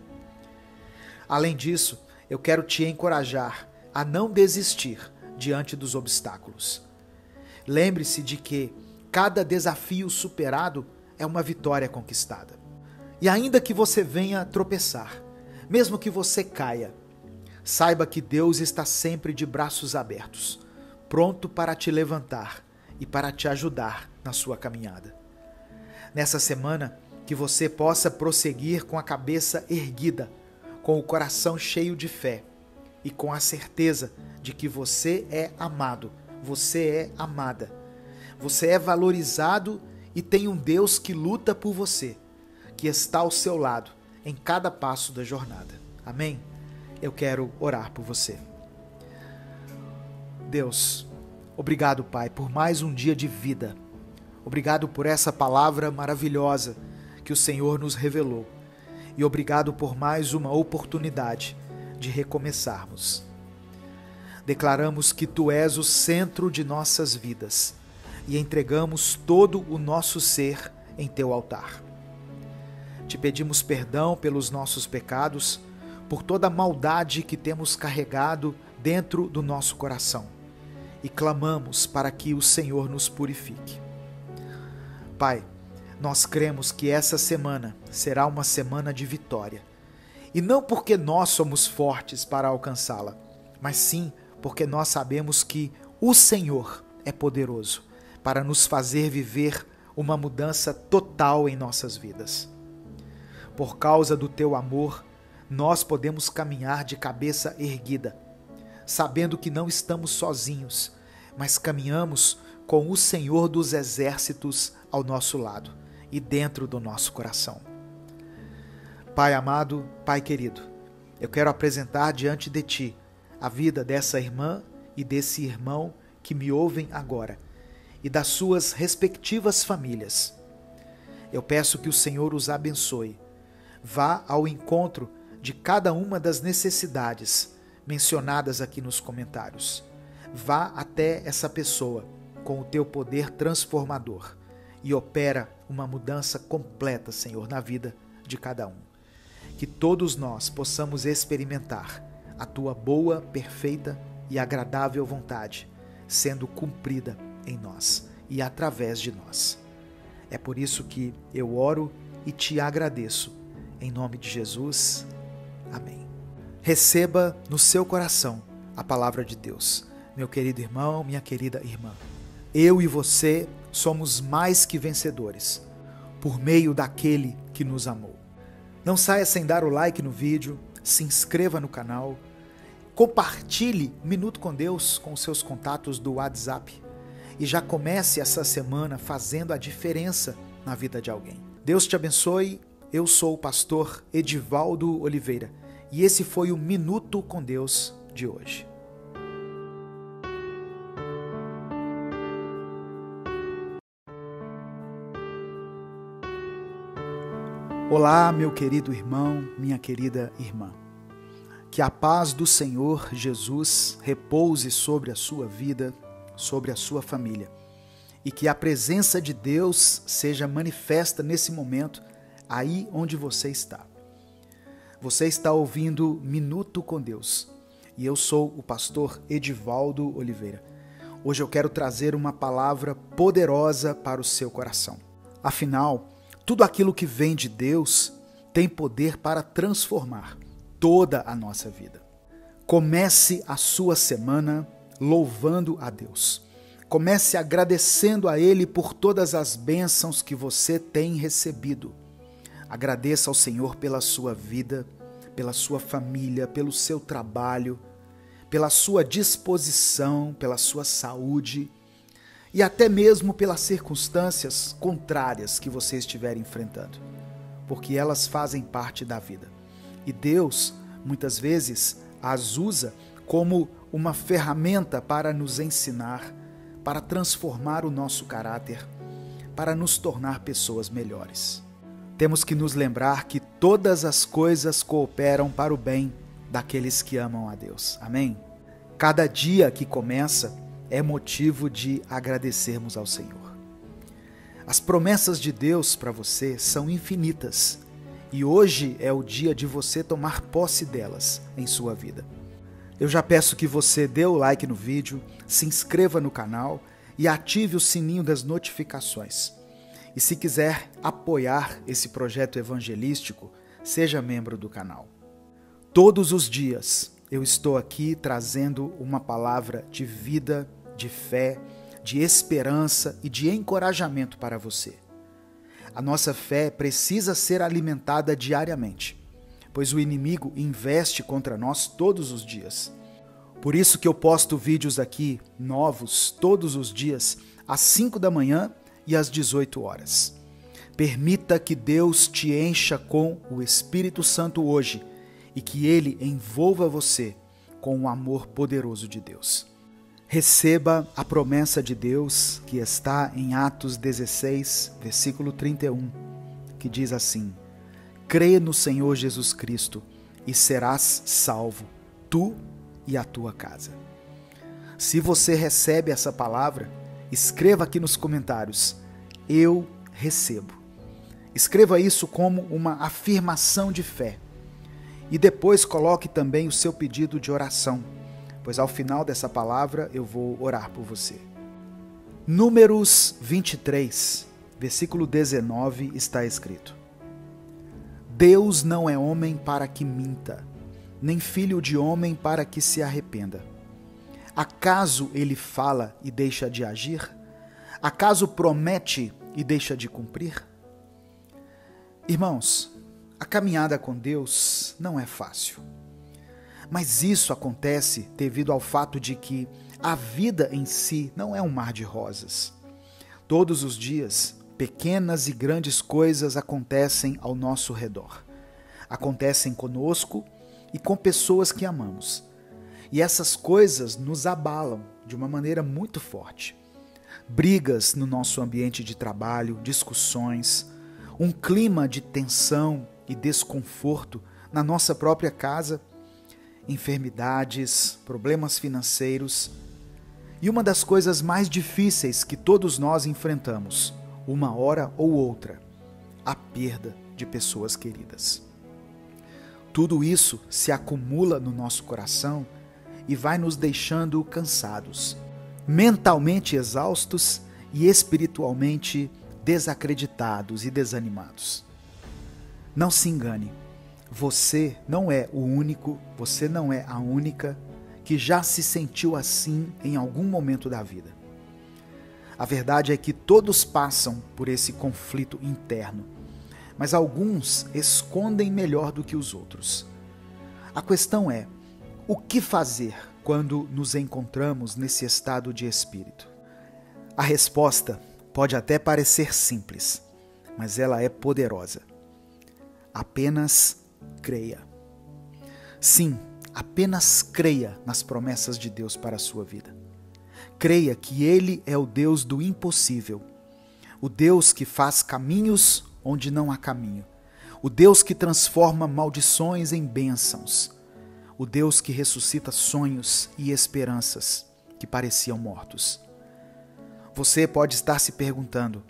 Além disso, eu quero te encorajar a não desistir diante dos obstáculos. Lembre-se de que cada desafio superado é uma vitória conquistada. E ainda que você venha tropeçar, mesmo que você caia, saiba que Deus está sempre de braços abertos, pronto para te levantar e para te ajudar na sua caminhada. Nessa semana, que você possa prosseguir com a cabeça erguida, com o coração cheio de fé e com a certeza de que você é amado, você é amada, você é valorizado e tem um Deus que luta por você, que está ao seu lado em cada passo da jornada. Amém? Eu quero orar por você. Deus, obrigado, Pai, por mais um dia de vida. Obrigado por essa palavra maravilhosa que o Senhor nos revelou. E obrigado por mais uma oportunidade de recomeçarmos. Declaramos que Tu és o centro de nossas vidas e entregamos todo o nosso ser em Teu altar. Te pedimos perdão pelos nossos pecados, por toda a maldade que temos carregado dentro do nosso coração e clamamos para que o Senhor nos purifique. Pai, nós cremos que essa semana será uma semana de vitória. E não porque nós somos fortes para alcançá-la, mas sim porque nós sabemos que o Senhor é poderoso para nos fazer viver uma mudança total em nossas vidas. Por causa do Teu amor, nós podemos caminhar de cabeça erguida, sabendo que não estamos sozinhos, mas caminhamos com o Senhor dos Exércitos ao nosso lado e dentro do nosso coração. Pai amado, Pai querido, eu quero apresentar diante de Ti a vida dessa irmã e desse irmão que me ouvem agora e das suas respectivas famílias. Eu peço que o Senhor os abençoe. Vá ao encontro de cada uma das necessidades mencionadas aqui nos comentários. Vá até essa pessoa com o Teu poder transformador e opera uma mudança completa, Senhor, na vida de cada um. Que todos nós possamos experimentar a Tua boa, perfeita e agradável vontade sendo cumprida em nós e através de nós. É por isso que eu oro e Te agradeço. Em nome de Jesus. Amém. Receba no seu coração a palavra de Deus. Meu querido irmão, minha querida irmã. Eu e você somos mais que vencedores por meio daquele que nos amou. Não saia sem dar o like no vídeo, se inscreva no canal, compartilhe Minuto com Deus com os seus contatos do WhatsApp e já comece essa semana fazendo a diferença na vida de alguém. Deus te abençoe. Eu sou o pastor Edivaldo Oliveira e esse foi o Minuto com Deus de hoje. Olá, meu querido irmão, minha querida irmã. Que a paz do Senhor Jesus repouse sobre a sua vida, sobre a sua família. E que a presença de Deus seja manifesta nesse momento, aí onde você está. Você está ouvindo Minuto com Deus. E eu sou o pastor Edivaldo Oliveira. Hoje eu quero trazer uma palavra poderosa para o seu coração. Afinal, tudo aquilo que vem de Deus tem poder para transformar toda a nossa vida. Comece a sua semana louvando a Deus. Comece agradecendo a Ele por todas as bênçãos que você tem recebido. Agradeça ao Senhor pela sua vida, pela sua família, pelo seu trabalho, pela sua disposição, pela sua saúde e até mesmo pelas circunstâncias contrárias que você estiver enfrentando, porque elas fazem parte da vida. E Deus, muitas vezes, as usa como uma ferramenta para nos ensinar, para transformar o nosso caráter, para nos tornar pessoas melhores. Temos que nos lembrar que todas as coisas cooperam para o bem daqueles que amam a Deus. Amém? Cada dia que começa é motivo de agradecermos ao Senhor. As promessas de Deus para você são infinitas e hoje é o dia de você tomar posse delas em sua vida. Eu já peço que você dê o like no vídeo, se inscreva no canal e ative o sininho das notificações. E se quiser apoiar esse projeto evangelístico, seja membro do canal. Todos os dias eu estou aqui trazendo uma palavra de vida, de fé, de esperança e de encorajamento para você. A nossa fé precisa ser alimentada diariamente, pois o inimigo investe contra nós todos os dias. Por isso que eu posto vídeos aqui novos todos os dias, às 5 da manhã e às 18 horas. Permita que Deus te encha com o Espírito Santo hoje e que Ele envolva você com o amor poderoso de Deus. Receba a promessa de Deus que está em Atos 16, versículo 31, que diz assim: crê no Senhor Jesus Cristo e serás salvo, tu e a tua casa. Se você recebe essa palavra, escreva aqui nos comentários: eu recebo. Escreva isso como uma afirmação de fé. E depois coloque também o seu pedido de oração, pois ao final dessa palavra eu vou orar por você. Números 23, versículo 19 está escrito: Deus não é homem para que minta, nem filho de homem para que se arrependa. Acaso ele fala e deixa de agir? Acaso promete e deixa de cumprir? Irmãos, a caminhada com Deus não é fácil. Mas isso acontece devido ao fato de que a vida em si não é um mar de rosas. Todos os dias, pequenas e grandes coisas acontecem ao nosso redor. Acontecem conosco e com pessoas que amamos. E essas coisas nos abalam de uma maneira muito forte. Brigas no nosso ambiente de trabalho, discussões, um clima de tensão e desconforto na nossa própria casa, enfermidades, problemas financeiros e uma das coisas mais difíceis que todos nós enfrentamos, uma hora ou outra, a perda de pessoas queridas. Tudo isso se acumula no nosso coração e vai nos deixando cansados, mentalmente exaustos e espiritualmente desacreditados e desanimados. Não se engane, você não é o único, você não é a única que já se sentiu assim em algum momento da vida. A verdade é que todos passam por esse conflito interno, mas alguns escondem melhor do que os outros. A questão é, o que fazer quando nos encontramos nesse estado de espírito? A resposta pode até parecer simples, mas ela é poderosa. Apenas creia. Sim, apenas creia nas promessas de Deus para a sua vida. Creia que Ele é o Deus do impossível, o Deus que faz caminhos onde não há caminho, o Deus que transforma maldições em bênçãos, o Deus que ressuscita sonhos e esperanças que pareciam mortos. Você pode estar se perguntando,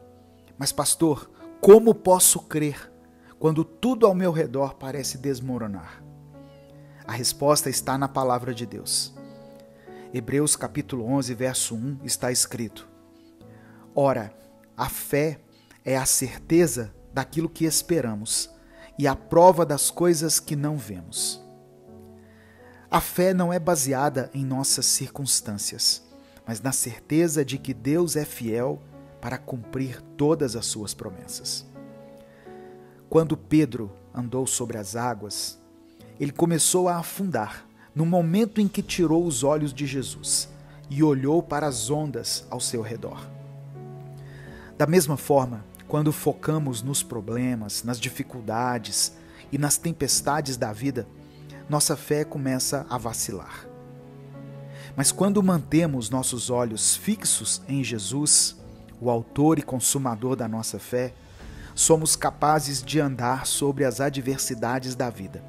mas pastor, como posso crer quando tudo ao meu redor parece desmoronar? A resposta está na palavra de Deus. Hebreus capítulo 11, verso 1 está escrito: ora, a fé é a certeza daquilo que esperamos e a prova das coisas que não vemos. A fé não é baseada em nossas circunstâncias, mas na certeza de que Deus é fiel para cumprir todas as suas promessas. Quando Pedro andou sobre as águas, ele começou a afundar no momento em que tirou os olhos de Jesus e olhou para as ondas ao seu redor. Da mesma forma, quando focamos nos problemas, nas dificuldades e nas tempestades da vida, nossa fé começa a vacilar. Mas quando mantemos nossos olhos fixos em Jesus, o autor e consumador da nossa fé, somos capazes de andar sobre as adversidades da vida,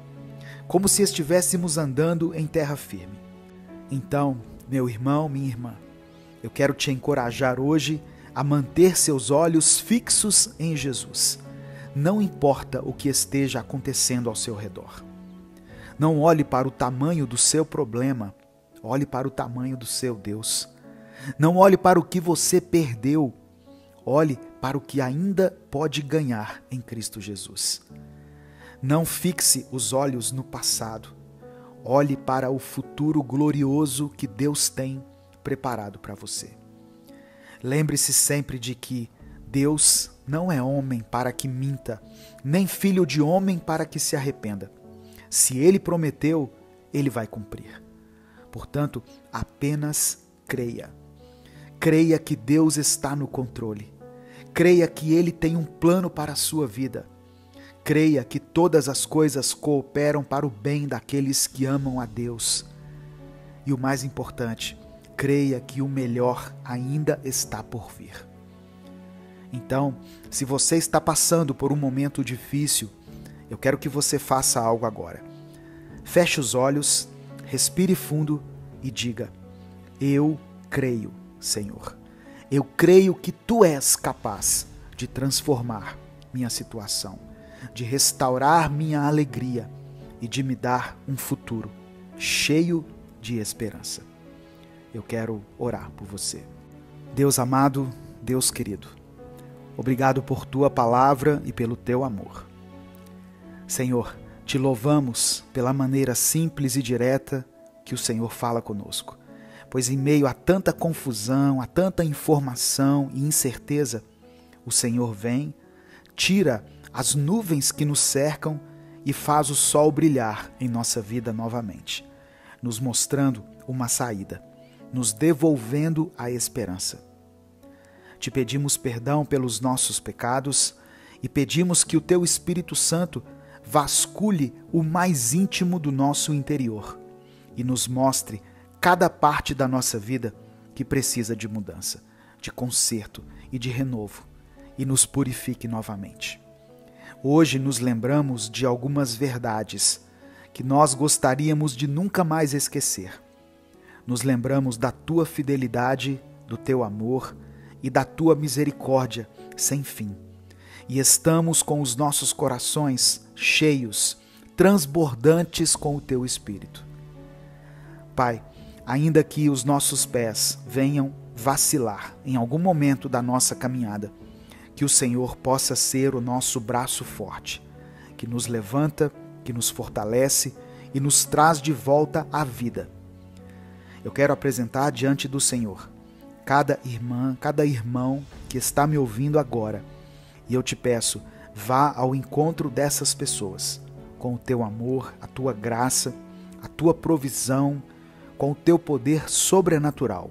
como se estivéssemos andando em terra firme. Então, meu irmão, minha irmã, eu quero te encorajar hoje a manter seus olhos fixos em Jesus. Não importa o que esteja acontecendo ao seu redor. Não olhe para o tamanho do seu problema, olhe para o tamanho do seu Deus. Não olhe para o que você perdeu, olhe para o que ainda pode ganhar em Cristo Jesus. Não fixe os olhos no passado, olhe para o futuro glorioso que Deus tem preparado para você. Lembre-se sempre de que Deus não é homem para que minta, nem filho de homem para que se arrependa. Se Ele prometeu, Ele vai cumprir. Portanto, apenas creia. Creia que Deus está no controle. Creia que Ele tem um plano para a sua vida. Creia que todas as coisas cooperam para o bem daqueles que amam a Deus. E o mais importante, creia que o melhor ainda está por vir. Então, se você está passando por um momento difícil, eu quero que você faça algo agora. Feche os olhos, respire fundo e diga: eu creio, Senhor. Eu creio que Tu és capaz de transformar minha situação, de restaurar minha alegria e de me dar um futuro cheio de esperança. Eu quero orar por você. Deus amado, Deus querido, obrigado por Tua palavra e pelo Teu amor. Senhor, Te louvamos pela maneira simples e direta que o Senhor fala conosco, pois em meio a tanta confusão, a tanta informação e incerteza, o Senhor vem, tira as nuvens que nos cercam e faz o sol brilhar em nossa vida novamente, nos mostrando uma saída, nos devolvendo a esperança. Te pedimos perdão pelos nossos pecados e pedimos que o Teu Espírito Santo vasculhe o mais íntimo do nosso interior e nos mostre cada parte da nossa vida que precisa de mudança, de conserto e de renovo, e nos purifique novamente. Hoje nos lembramos de algumas verdades que nós gostaríamos de nunca mais esquecer. Nos lembramos da Tua fidelidade, do Teu amor e da Tua misericórdia sem fim. E estamos com os nossos corações cheios, transbordantes com o Teu Espírito. Pai, ainda que os nossos pés venham vacilar em algum momento da nossa caminhada, que o Senhor possa ser o nosso braço forte, que nos levanta, que nos fortalece e nos traz de volta à vida. Eu quero apresentar diante do Senhor cada irmã, cada irmão que está me ouvindo agora, e eu te peço, vá ao encontro dessas pessoas, com o Teu amor, a Tua graça, a Tua provisão, com o Teu poder sobrenatural,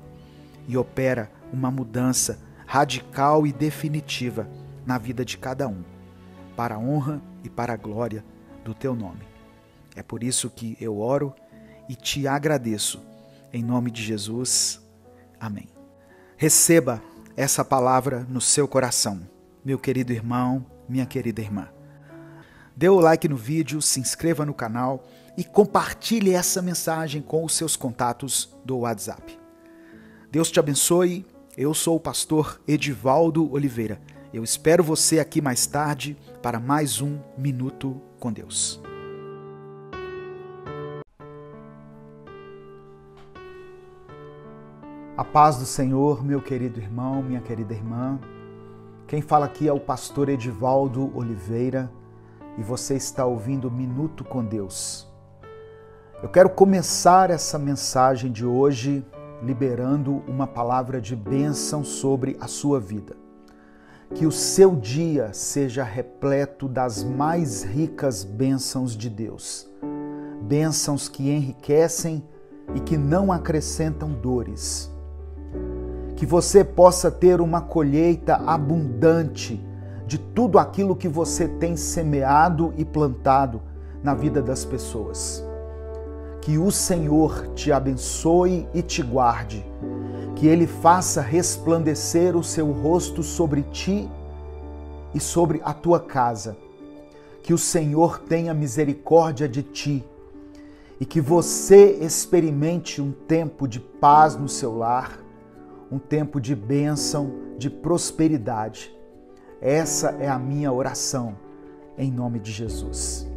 e opera uma mudança radical e definitiva na vida de cada um, para a honra e para a glória do Teu nome. É por isso que eu oro e te agradeço, em nome de Jesus. Amém. Receba essa palavra no seu coração, meu querido irmão, minha querida irmã. Dê o like no vídeo, se inscreva no canal e compartilhe essa mensagem com os seus contatos do WhatsApp. Deus te abençoe. Eu sou o pastor Edivaldo Oliveira. Eu espero você aqui mais tarde para mais um Minuto com Deus. A paz do Senhor, meu querido irmão, minha querida irmã. Quem fala aqui é o pastor Edivaldo Oliveira e você está ouvindo Minuto com Deus. Eu quero começar essa mensagem de hoje liberando uma palavra de bênção sobre a sua vida. Que o seu dia seja repleto das mais ricas bênçãos de Deus. Bênçãos que enriquecem e que não acrescentam dores. Que você possa ter uma colheita abundante de tudo aquilo que você tem semeado e plantado na vida das pessoas. Que o Senhor te abençoe e te guarde, que Ele faça resplandecer o seu rosto sobre ti e sobre a tua casa, que o Senhor tenha misericórdia de ti e que você experimente um tempo de paz no seu lar, um tempo de bênção, de prosperidade. Essa é a minha oração, em nome de Jesus.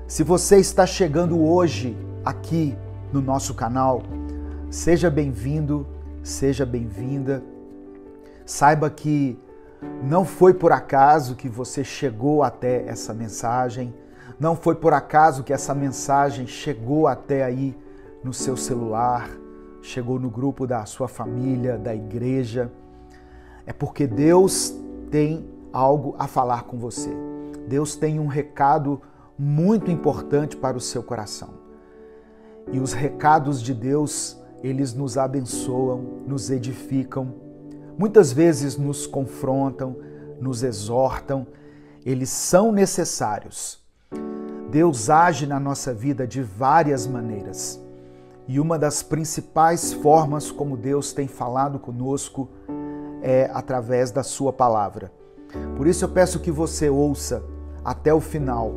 Se você está chegando hoje aqui no nosso canal, seja bem-vindo, seja bem-vinda. Saiba que não foi por acaso que você chegou até essa mensagem, não foi por acaso que essa mensagem chegou até aí no seu celular, chegou no grupo da sua família, da igreja. É porque Deus tem algo a falar com você. Deus tem um recado muito importante para o seu coração. E os recados de Deus, eles nos abençoam, nos edificam, muitas vezes nos confrontam, nos exortam, eles são necessários. Deus age na nossa vida de várias maneiras. E uma das principais formas como Deus tem falado conosco é através da sua palavra. Por isso eu peço que você ouça até o final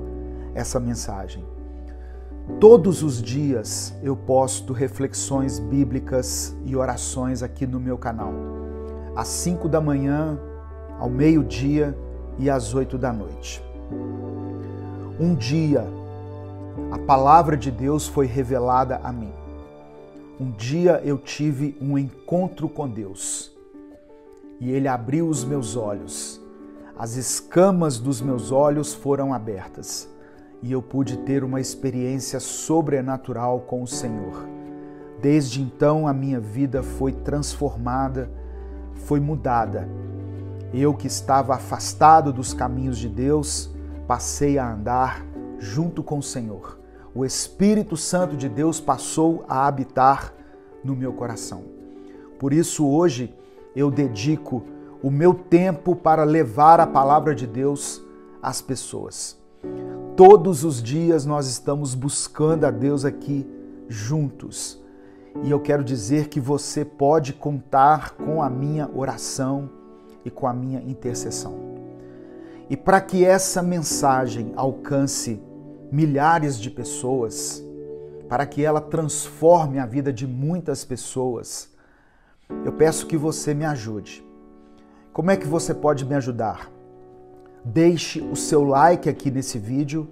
essa mensagem. Todos os dias eu posto reflexões bíblicas e orações aqui no meu canal. Às 5 da manhã, ao meio-dia e às 8 da noite. Um dia, a palavra de Deus foi revelada a mim. Um dia eu tive um encontro com Deus e Ele abriu os meus olhos. As escamas dos meus olhos foram abertas e eu pude ter uma experiência sobrenatural com o Senhor. Desde então a minha vida foi transformada, foi mudada. Eu que estava afastado dos caminhos de Deus, passei a andar junto com o Senhor. O Espírito Santo de Deus passou a habitar no meu coração. Por isso hoje eu dedico o meu tempo para levar a palavra de Deus às pessoas. Todos os dias nós estamos buscando a Deus aqui juntos. E eu quero dizer que você pode contar com a minha oração e com a minha intercessão. E para que essa mensagem alcance milhares de pessoas, para que ela transforme a vida de muitas pessoas, eu peço que você me ajude. Como é que você pode me ajudar? Deixe o seu like aqui nesse vídeo,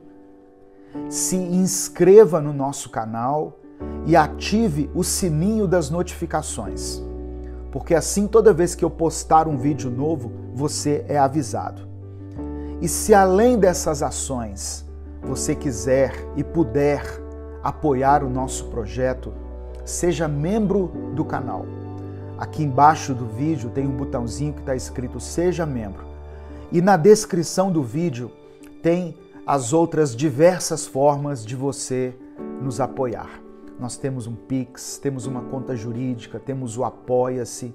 se inscreva no nosso canal e ative o sininho das notificações, porque assim toda vez que eu postar um vídeo novo, você é avisado. E se além dessas ações você quiser e puder apoiar o nosso projeto, seja membro do canal. Aqui embaixo do vídeo tem um botãozinho que está escrito Seja Membro. E na descrição do vídeo tem as outras diversas formas de você nos apoiar. Nós temos um Pix, temos uma conta jurídica, temos o Apoia-se.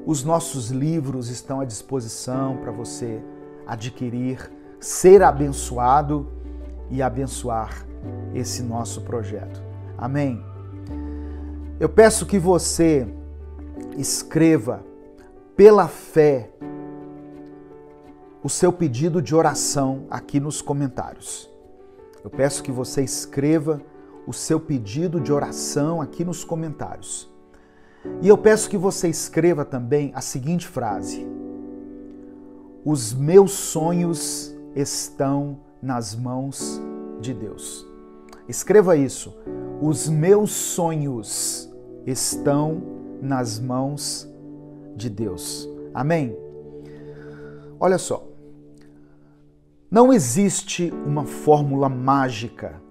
Os nossos livros estão à disposição para você adquirir, ser abençoado e abençoar esse nosso projeto. Amém? Eu peço que você escreva pela fé o seu pedido de oração aqui nos comentários. Eu peço que você escreva o seu pedido de oração aqui nos comentários. E eu peço que você escreva também a seguinte frase: os meus sonhos estão nas mãos de Deus. Escreva isso. Os meus sonhos estão nas mãos de Deus. Amém? Olha só. Não existe uma fórmula mágica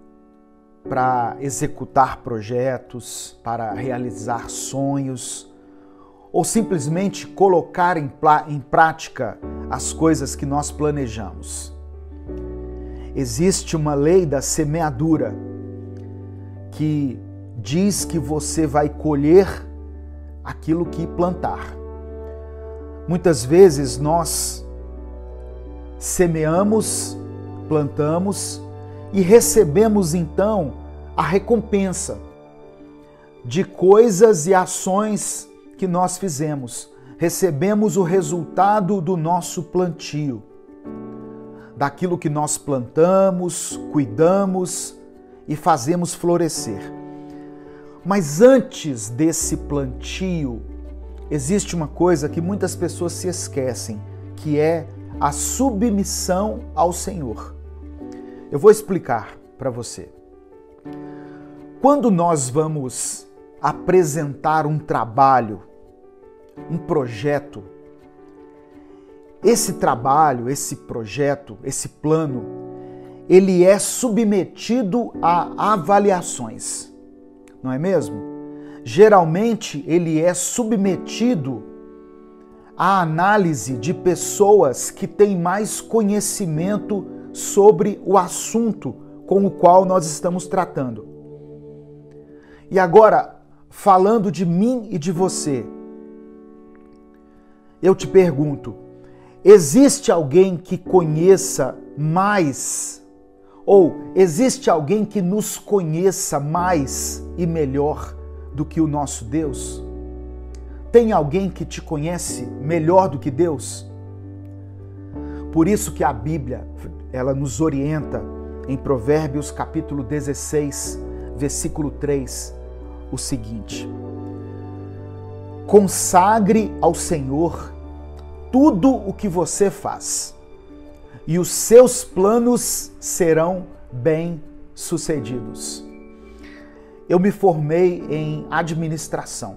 para executar projetos, para realizar sonhos, ou simplesmente colocar em prática as coisas que nós planejamos. Existe uma lei da semeadura que diz que você vai colher aquilo que plantar. Muitas vezes nós semeamos, plantamos e recebemos então a recompensa de coisas e ações que nós fizemos. Recebemos o resultado do nosso plantio, daquilo que nós plantamos, cuidamos e fazemos florescer. Mas antes desse plantio, existe uma coisa que muitas pessoas se esquecem, que é a submissão ao Senhor. Eu vou explicar para você. Quando nós vamos apresentar um trabalho, um projeto, esse trabalho, esse projeto, esse plano, ele é submetido a avaliações, não é mesmo? Geralmente ele é submetido à análise de pessoas que têm mais conhecimento sobre o assunto com o qual nós estamos tratando. E agora, falando de mim e de você, eu te pergunto, existe alguém que conheça mais? Ou existe alguém que nos conheça mais e melhor do que o nosso Deus? Tem alguém que te conhece melhor do que Deus? Por isso que a Bíblia, ela nos orienta em Provérbios capítulo 16, versículo 3, o seguinte: consagre ao Senhor tudo o que você faz, e os seus planos serão bem-sucedidos. Eu me formei em administração.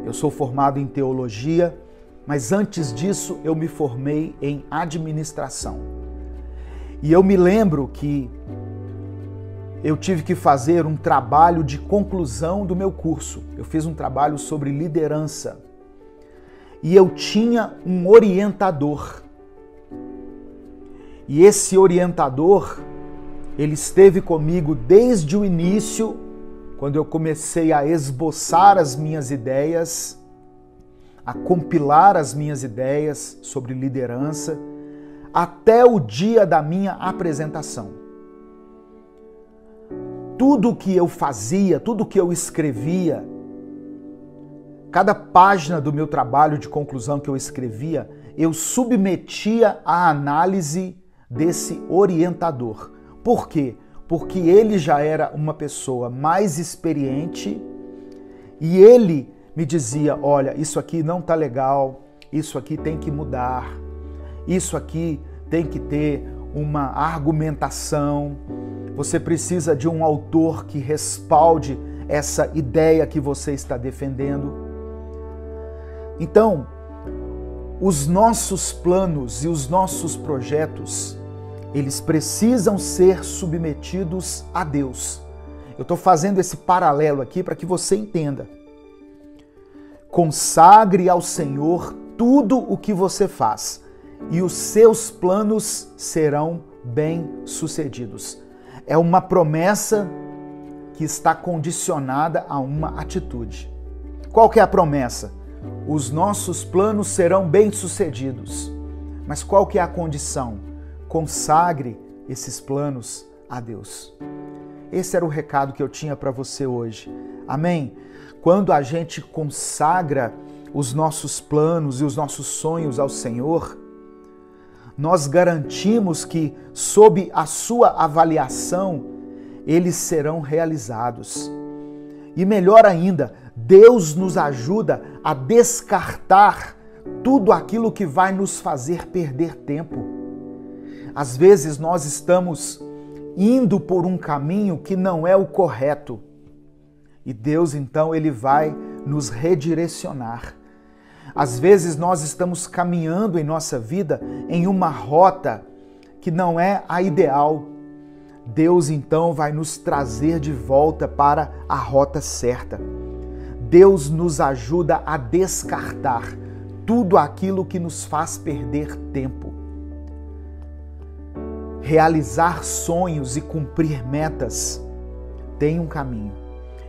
Eu sou formado em teologia, mas antes disso eu me formei em administração. E eu me lembro que eu tive que fazer um trabalho de conclusão do meu curso. Eu fiz um trabalho sobre liderança. E eu tinha um orientador. E esse orientador, ele esteve comigo desde o início, quando eu comecei a esboçar as minhas ideias, a compilar as minhas ideias sobre liderança, até o dia da minha apresentação. Tudo que eu fazia, tudo que eu escrevia, cada página do meu trabalho de conclusão que eu escrevia, eu submetia à análise desse orientador. Por quê? Porque ele já era uma pessoa mais experiente e ele me dizia, olha, isso aqui não tá legal, isso aqui tem que mudar, isso aqui tem que ter uma argumentação, você precisa de um autor que respalde essa ideia que você está defendendo. Então, os nossos planos e os nossos projetos, eles precisam ser submetidos a Deus. Eu estou fazendo esse paralelo aqui para que você entenda. Consagre ao Senhor tudo o que você faz, e os seus planos serão bem-sucedidos. É uma promessa que está condicionada a uma atitude. Qual que é a promessa? Os nossos planos serão bem-sucedidos. Mas qual que é a condição? Consagre esses planos a Deus. Esse era o recado que eu tinha para você hoje. Amém? Quando a gente consagra os nossos planos e os nossos sonhos ao Senhor, nós garantimos que, sob a sua avaliação, eles serão realizados. E melhor ainda, Deus nos ajuda a descartar tudo aquilo que vai nos fazer perder tempo. Às vezes nós estamos indo por um caminho que não é o correto. E Deus, então, ele vai nos redirecionar. Às vezes nós estamos caminhando em nossa vida em uma rota que não é a ideal. Deus, então, vai nos trazer de volta para a rota certa. Deus nos ajuda a descartar tudo aquilo que nos faz perder tempo. Realizar sonhos e cumprir metas tem um caminho.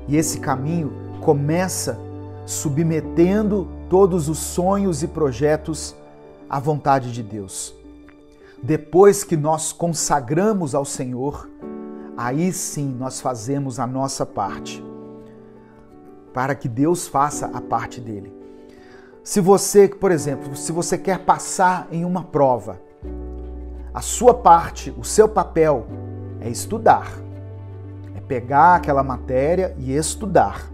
E esse caminho começa submetendo todos os sonhos e projetos à vontade de Deus. Depois que nós consagramos ao Senhor, aí sim nós fazemos a nossa parte, para que Deus faça a parte dele. Se você, por exemplo, se você quer passar em uma prova, a sua parte, o seu papel é estudar, é pegar aquela matéria e estudar.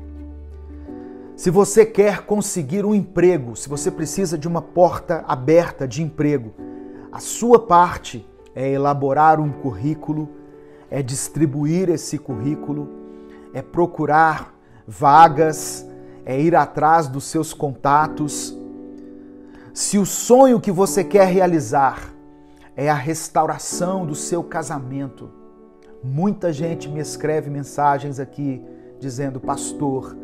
Se você quer conseguir um emprego, se você precisa de uma porta aberta de emprego, a sua parte é elaborar um currículo, é distribuir esse currículo, é procurar vagas, é ir atrás dos seus contatos. Se o sonho que você quer realizar é a restauração do seu casamento, muita gente me escreve mensagens aqui dizendo: pastor,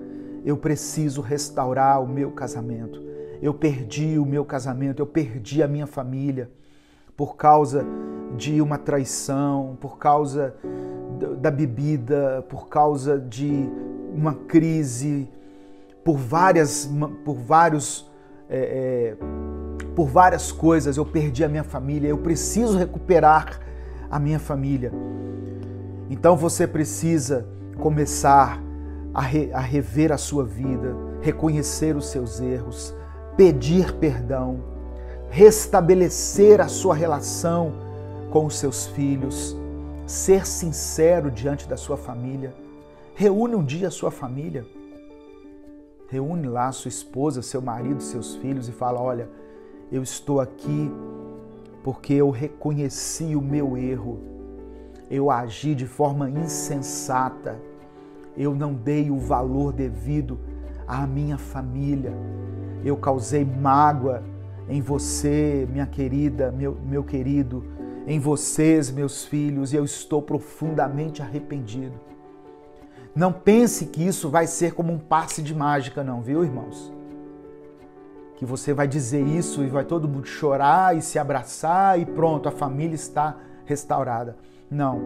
eu preciso restaurar o meu casamento. Eu perdi o meu casamento, eu perdi a minha família por causa de uma traição, por causa da bebida, por causa de uma crise, por vários por várias coisas, eu perdi a minha família, eu preciso recuperar a minha família. Então você precisa começar a rever a sua vida, reconhecer os seus erros, pedir perdão, restabelecer a sua relação com os seus filhos, ser sincero diante da sua família. Reúne um dia a sua família, reúne lá a sua esposa, seu marido, seus filhos e fala: olha, eu estou aqui porque eu reconheci o meu erro, eu agi de forma insensata, eu não dei o valor devido à minha família, eu causei mágoa em você, minha querida, meu querido, em vocês, meus filhos, e eu estou profundamente arrependido. Não pense que isso vai ser como um passe de mágica, não, viu, irmãos? Que você vai dizer isso e vai todo mundo chorar e se abraçar e pronto, a família está restaurada. Não.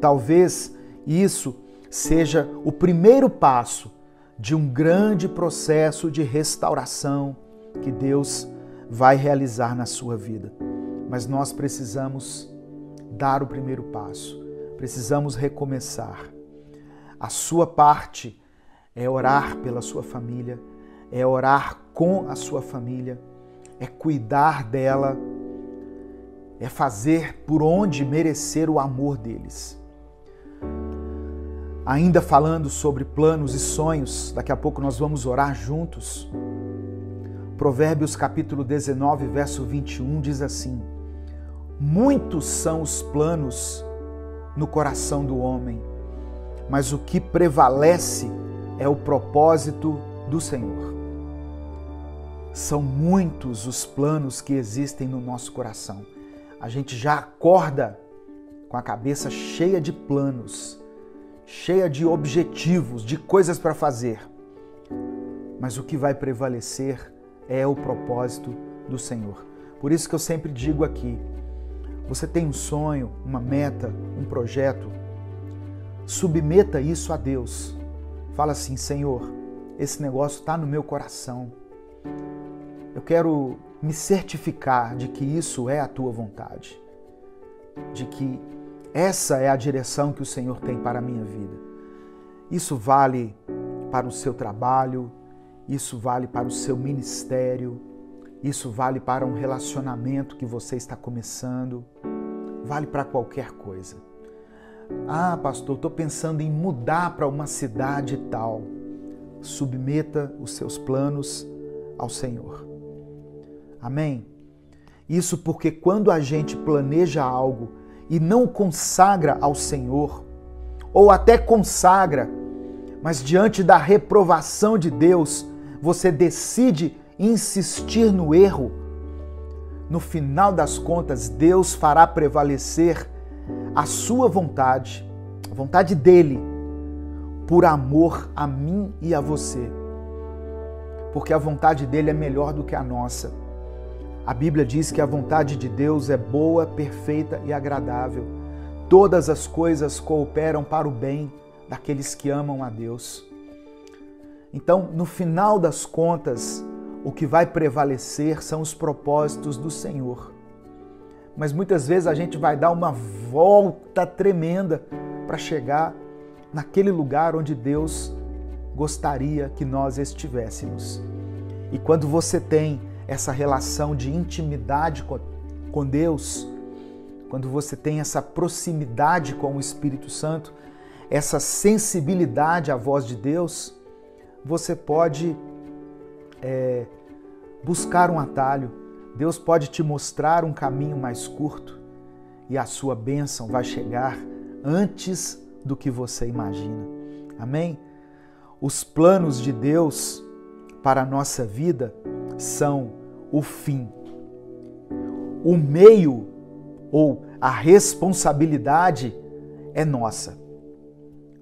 Talvez isso seja o primeiro passo de um grande processo de restauração que Deus vai realizar na sua vida. Mas nós precisamos dar o primeiro passo, precisamos recomeçar. A sua parte é orar pela sua família, é orar com a sua família, é cuidar dela, é fazer por onde merecer o amor deles. Ainda falando sobre planos e sonhos, daqui a pouco nós vamos orar juntos. Provérbios capítulo 19, verso 21 diz assim: muitos são os planos no coração do homem, mas o que prevalece é o propósito do Senhor. São muitos os planos que existem no nosso coração. A gente já acorda com a cabeça cheia de planos, cheia de objetivos, de coisas para fazer. Mas o que vai prevalecer é o propósito do Senhor. Por isso que eu sempre digo aqui, você tem um sonho, uma meta, um projeto, submeta isso a Deus. Fala assim: Senhor, esse negócio está no meu coração. Eu quero me certificar de que isso é a tua vontade, de que essa é a direção que o Senhor tem para a minha vida. Isso vale para o seu trabalho, isso vale para o seu ministério, isso vale para um relacionamento que você está começando, vale para qualquer coisa. Ah, pastor, estou pensando em mudar para uma cidade tal. Submeta os seus planos ao Senhor. Amém? Isso porque quando a gente planeja algo e não consagra ao Senhor, ou até consagra, mas diante da reprovação de Deus, você decide insistir no erro, no final das contas, Deus fará prevalecer a sua vontade, a vontade dele, por amor a mim e a você. Porque a vontade dele é melhor do que a nossa. A Bíblia diz que a vontade de Deus é boa, perfeita e agradável. Todas as coisas cooperam para o bem daqueles que amam a Deus. Então, no final das contas, o que vai prevalecer são os propósitos do Senhor. Mas muitas vezes a gente vai dar uma volta tremenda para chegar naquele lugar onde Deus gostaria que nós estivéssemos. E quando você tem essa relação de intimidade com Deus, quando você tem essa proximidade com o Espírito Santo, essa sensibilidade à voz de Deus, você pode buscar um atalho. Deus pode te mostrar um caminho mais curto e a sua bênção vai chegar antes do que você imagina. Amém? Os planos de Deus para a nossa vida são o fim. O meio ou a responsabilidade é nossa.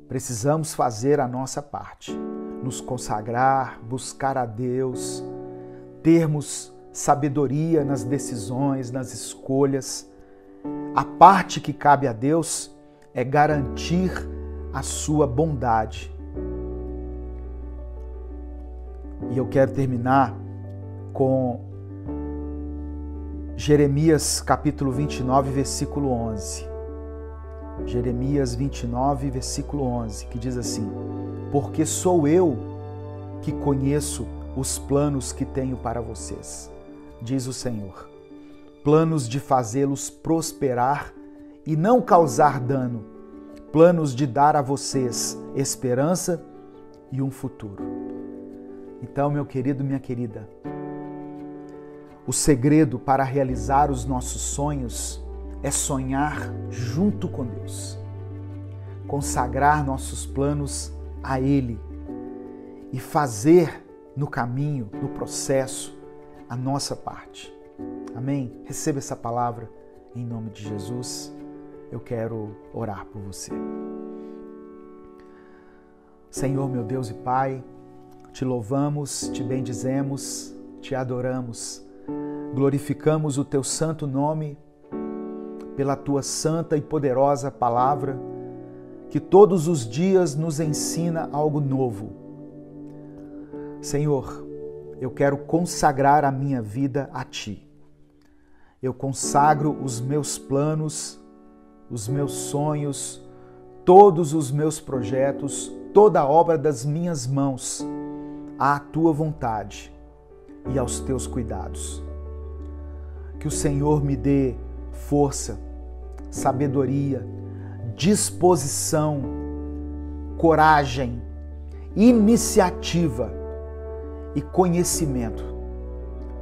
Precisamos fazer a nossa parte, nos consagrar, buscar a Deus, termos sabedoria nas decisões, nas escolhas. A parte que cabe a Deus é garantir a sua bondade. E eu quero terminar com Jeremias capítulo 29, versículo 11. Jeremias 29, versículo 11, que diz assim: porque sou eu que conheço os planos que tenho para vocês, diz o Senhor, planos de fazê-los prosperar e não causar dano, planos de dar a vocês esperança e um futuro. Então, meu querido, minha querida, o segredo para realizar os nossos sonhos é sonhar junto com Deus, consagrar nossos planos a Ele e fazer no caminho, no processo, a nossa parte. Amém? Receba essa palavra em nome de Jesus. Eu quero orar por você. Senhor, meu Deus e Pai, te louvamos, te bendizemos, te adoramos, glorificamos o teu santo nome pela tua santa e poderosa palavra, que todos os dias nos ensina algo novo. Senhor, eu quero consagrar a minha vida a Ti. Eu consagro os meus planos, os meus sonhos, todos os meus projetos, toda a obra das minhas mãos, à Tua vontade e aos Teus cuidados. Que o Senhor me dê força, sabedoria, disposição, coragem, iniciativa e conhecimento,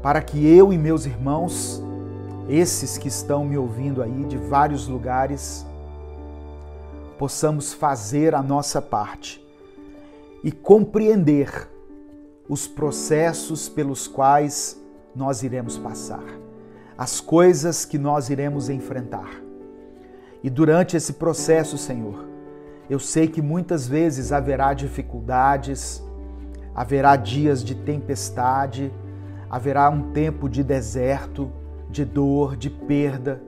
para que eu e meus irmãos, esses que estão me ouvindo aí de vários lugares, possamos fazer a nossa parte e compreender os processos pelos quais nós iremos passar, as coisas que nós iremos enfrentar. E durante esse processo, Senhor, eu sei que muitas vezes haverá dificuldades, haverá dias de tempestade, haverá um tempo de deserto, de dor, de perda,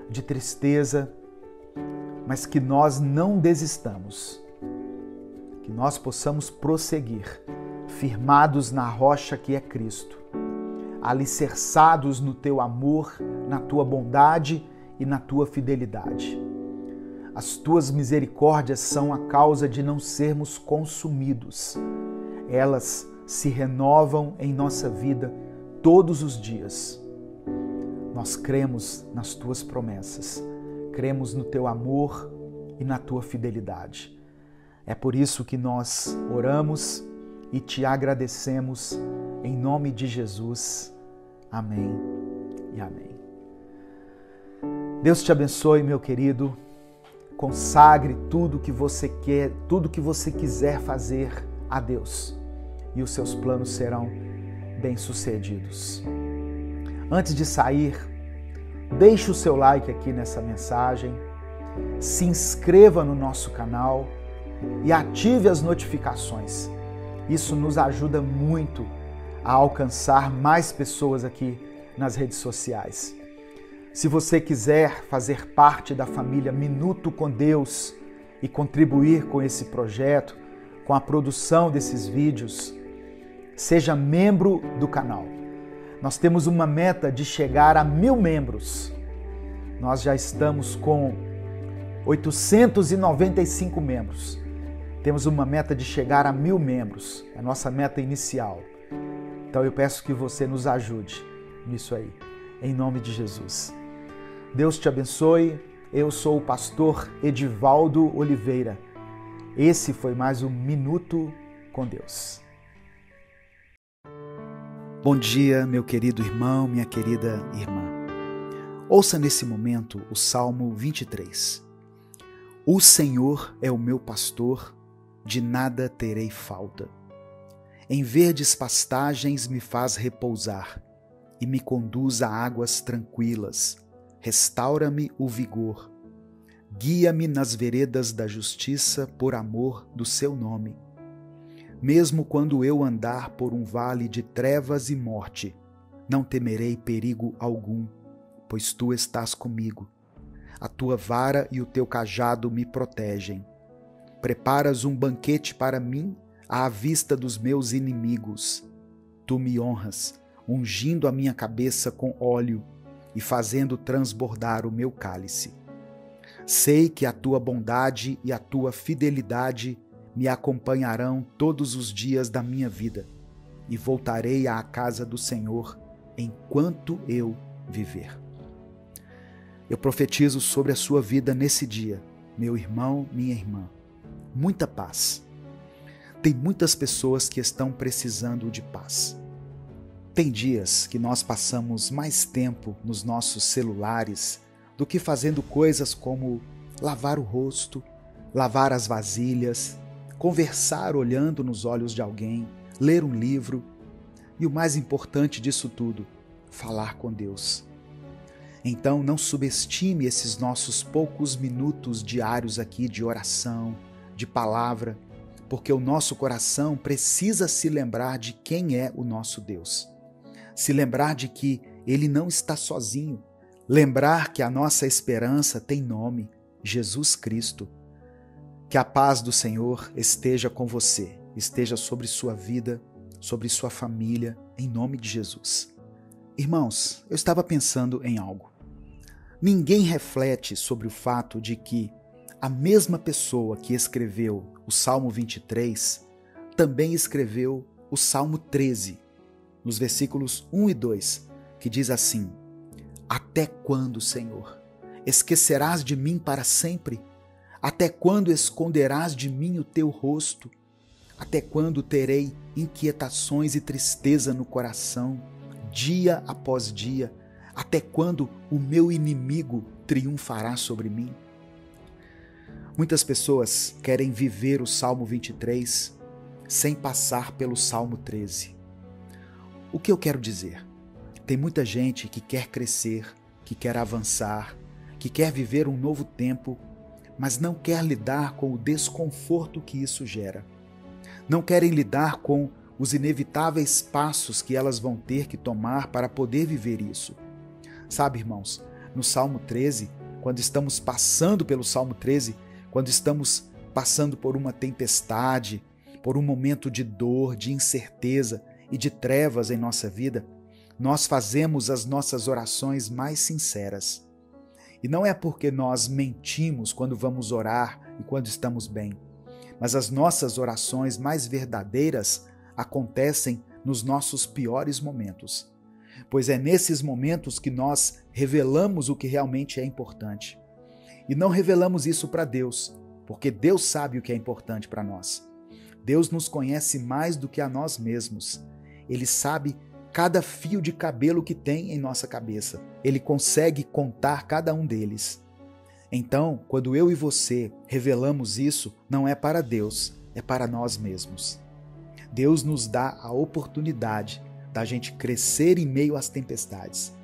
de tristeza, mas que nós não desistamos, que nós possamos prosseguir, firmados na rocha que é Cristo, alicerçados no Teu amor, na Tua bondade e na Tua fidelidade. As Tuas misericórdias são a causa de não sermos consumidos. Elas se renovam em nossa vida todos os dias. Nós cremos nas Tuas promessas, cremos no Teu amor e na Tua fidelidade. É por isso que nós oramos e Te agradecemos em nome de Jesus. Amém e amém. Deus te abençoe, meu querido. Consagre tudo que você quer, tudo que você quiser fazer a Deus, e os seus planos serão bem-sucedidos. Antes de sair, deixe o seu like aqui nessa mensagem, se inscreva no nosso canal e ative as notificações. Isso nos ajuda muito a alcançar mais pessoas aqui nas redes sociais. Se você quiser fazer parte da família Minuto com Deus e contribuir com esse projeto, com a produção desses vídeos, seja membro do canal. Nós temos uma meta de chegar a 1000 membros. Nós já estamos com 895 membros. Temos uma meta de chegar a 1000 membros, é a nossa meta inicial. Então eu peço que você nos ajude nisso aí, em nome de Jesus. Deus te abençoe. Eu sou o pastor Edivaldo Oliveira. Esse foi mais um Minuto com Deus. Bom dia, meu querido irmão, minha querida irmã. Ouça nesse momento o Salmo 23. O Senhor é o meu pastor, de nada terei falta. Em verdes pastagens me faz repousar e me conduz a águas tranquilas. Restaura-me o vigor. Guia-me nas veredas da justiça por amor do seu nome. Mesmo quando eu andar por um vale de trevas e morte, não temerei perigo algum, pois tu estás comigo. A tua vara e o teu cajado me protegem. Preparas um banquete para mim à vista dos meus inimigos. Tu me honras, ungindo a minha cabeça com óleo e fazendo transbordar o meu cálice. Sei que a tua bondade e a tua fidelidade me acompanharão todos os dias da minha vida, e voltarei à casa do Senhor enquanto eu viver. Eu profetizo sobre a sua vida nesse dia, meu irmão, minha irmã, muita paz. Tem muitas pessoas que estão precisando de paz. Tem dias que nós passamos mais tempo nos nossos celulares do que fazendo coisas como lavar o rosto, lavar as vasilhas, conversar olhando nos olhos de alguém, ler um livro e o mais importante disso tudo, falar com Deus. Então não subestime esses nossos poucos minutos diários aqui de oração, de palavra, porque o nosso coração precisa se lembrar de quem é o nosso Deus. Se lembrar de que Ele não está sozinho. Lembrar que a nossa esperança tem nome, Jesus Cristo. Que a paz do Senhor esteja com você, esteja sobre sua vida, sobre sua família, em nome de Jesus. Irmãos, eu estava pensando em algo. Ninguém reflete sobre o fato de que a mesma pessoa que escreveu o Salmo 23 também escreveu o Salmo 13, nos versículos 1 e 2, que diz assim: Até quando, Senhor, esquecerás de mim para sempre? Até quando esconderás de mim o teu rosto? Até quando terei inquietações e tristeza no coração, dia após dia? Até quando o meu inimigo triunfará sobre mim? Muitas pessoas querem viver o Salmo 23 sem passar pelo Salmo 13. O que eu quero dizer? Tem muita gente que quer crescer, que quer avançar, que quer viver um novo tempo, mas não quer lidar com o desconforto que isso gera. Não querem lidar com os inevitáveis passos que elas vão ter que tomar para poder viver isso. Sabe, irmãos, no Salmo 13, quando estamos passando pelo Salmo 13, quando estamos passando por uma tempestade, por um momento de dor, de incerteza e de trevas em nossa vida, nós fazemos as nossas orações mais sinceras. E não é porque nós mentimos quando vamos orar e quando estamos bem, mas as nossas orações mais verdadeiras acontecem nos nossos piores momentos, pois é nesses momentos que nós revelamos o que realmente é importante. E não revelamos isso para Deus, porque Deus sabe o que é importante para nós. Deus nos conhece mais do que a nós mesmos. Ele sabe cada fio de cabelo que tem em nossa cabeça. Ele consegue contar cada um deles. Então, quando eu e você revelamos isso, não é para Deus, é para nós mesmos. Deus nos dá a oportunidade da gente crescer em meio às tempestades.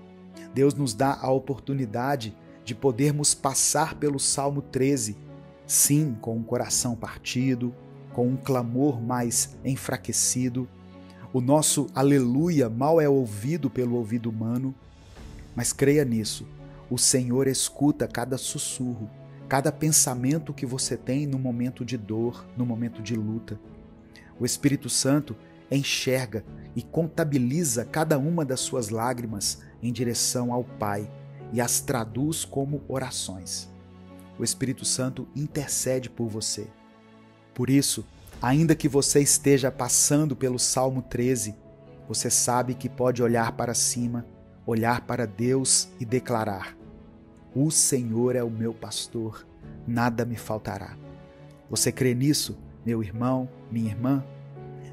Deus nos dá a oportunidade de podermos passar pelo Salmo 13, sim, com um coração partido, com um clamor mais enfraquecido. O nosso aleluia mal é ouvido pelo ouvido humano, mas creia nisso, o Senhor escuta cada sussurro, cada pensamento que você tem no momento de dor, no momento de luta. O Espírito Santo enxerga e contabiliza cada uma das suas lágrimas em direção ao Pai e as traduz como orações. O Espírito Santo intercede por você. Por isso, ainda que você esteja passando pelo Salmo 13, você sabe que pode olhar para cima, olhar para Deus e declarar: O Senhor é o meu pastor, nada me faltará. Você crê nisso, meu irmão, minha irmã?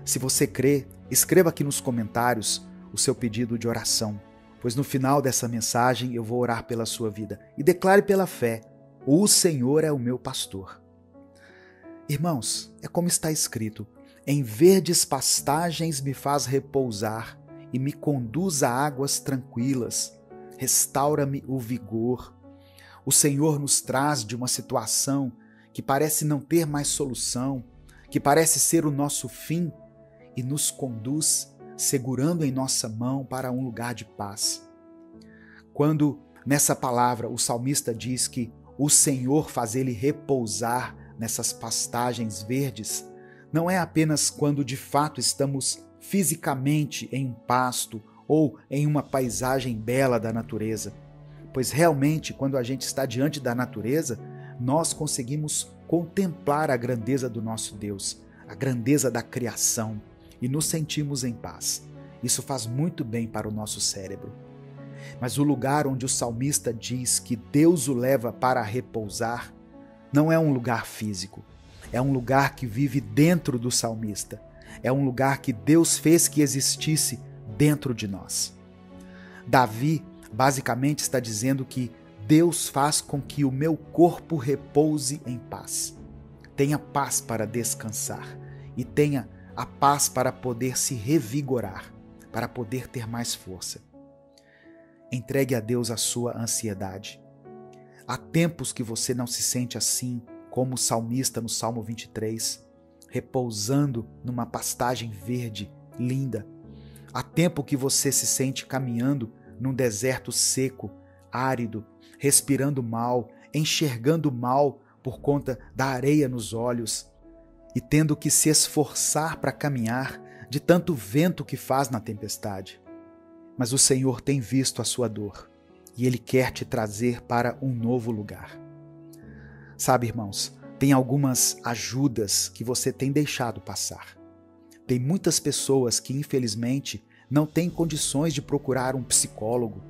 Se você crê, escreva aqui nos comentários o seu pedido de oração, pois no final dessa mensagem eu vou orar pela sua vida. E declare pela fé: O Senhor é o meu pastor. Irmãos, é como está escrito: em verdes pastagens me faz repousar e me conduz a águas tranquilas, restaura-me o vigor. O Senhor nos traz de uma situação que parece não ter mais solução, que parece ser o nosso fim, e nos conduz segurando em nossa mão para um lugar de paz. Quando nessa palavra o salmista diz que o Senhor faz ele repousar nessas pastagens verdes, não é apenas quando de fato estamos fisicamente em um pasto ou em uma paisagem bela da natureza. Pois realmente, quando a gente está diante da natureza, nós conseguimos contemplar a grandeza do nosso Deus, a grandeza da criação, e nos sentimos em paz. Isso faz muito bem para o nosso cérebro. Mas o lugar onde o salmista diz que Deus o leva para repousar não é um lugar físico, é um lugar que vive dentro do salmista, é um lugar que Deus fez que existisse dentro de nós. Davi basicamente está dizendo que Deus faz com que o meu corpo repouse em paz. Tenha paz para descansar e tenha a paz para poder se revigorar, para poder ter mais força. Entregue a Deus a sua ansiedade. Há tempos que você não se sente assim, como o salmista no Salmo 23, repousando numa pastagem verde, linda. Há tempo que você se sente caminhando num deserto seco, árido, respirando mal, enxergando mal por conta da areia nos olhos e tendo que se esforçar para caminhar de tanto vento que faz na tempestade. Mas o Senhor tem visto a sua dor e Ele quer te trazer para um novo lugar. Sabe, irmãos, tem algumas ajudas que você tem deixado passar. Tem muitas pessoas que, infelizmente, não têm condições de procurar um psicólogo.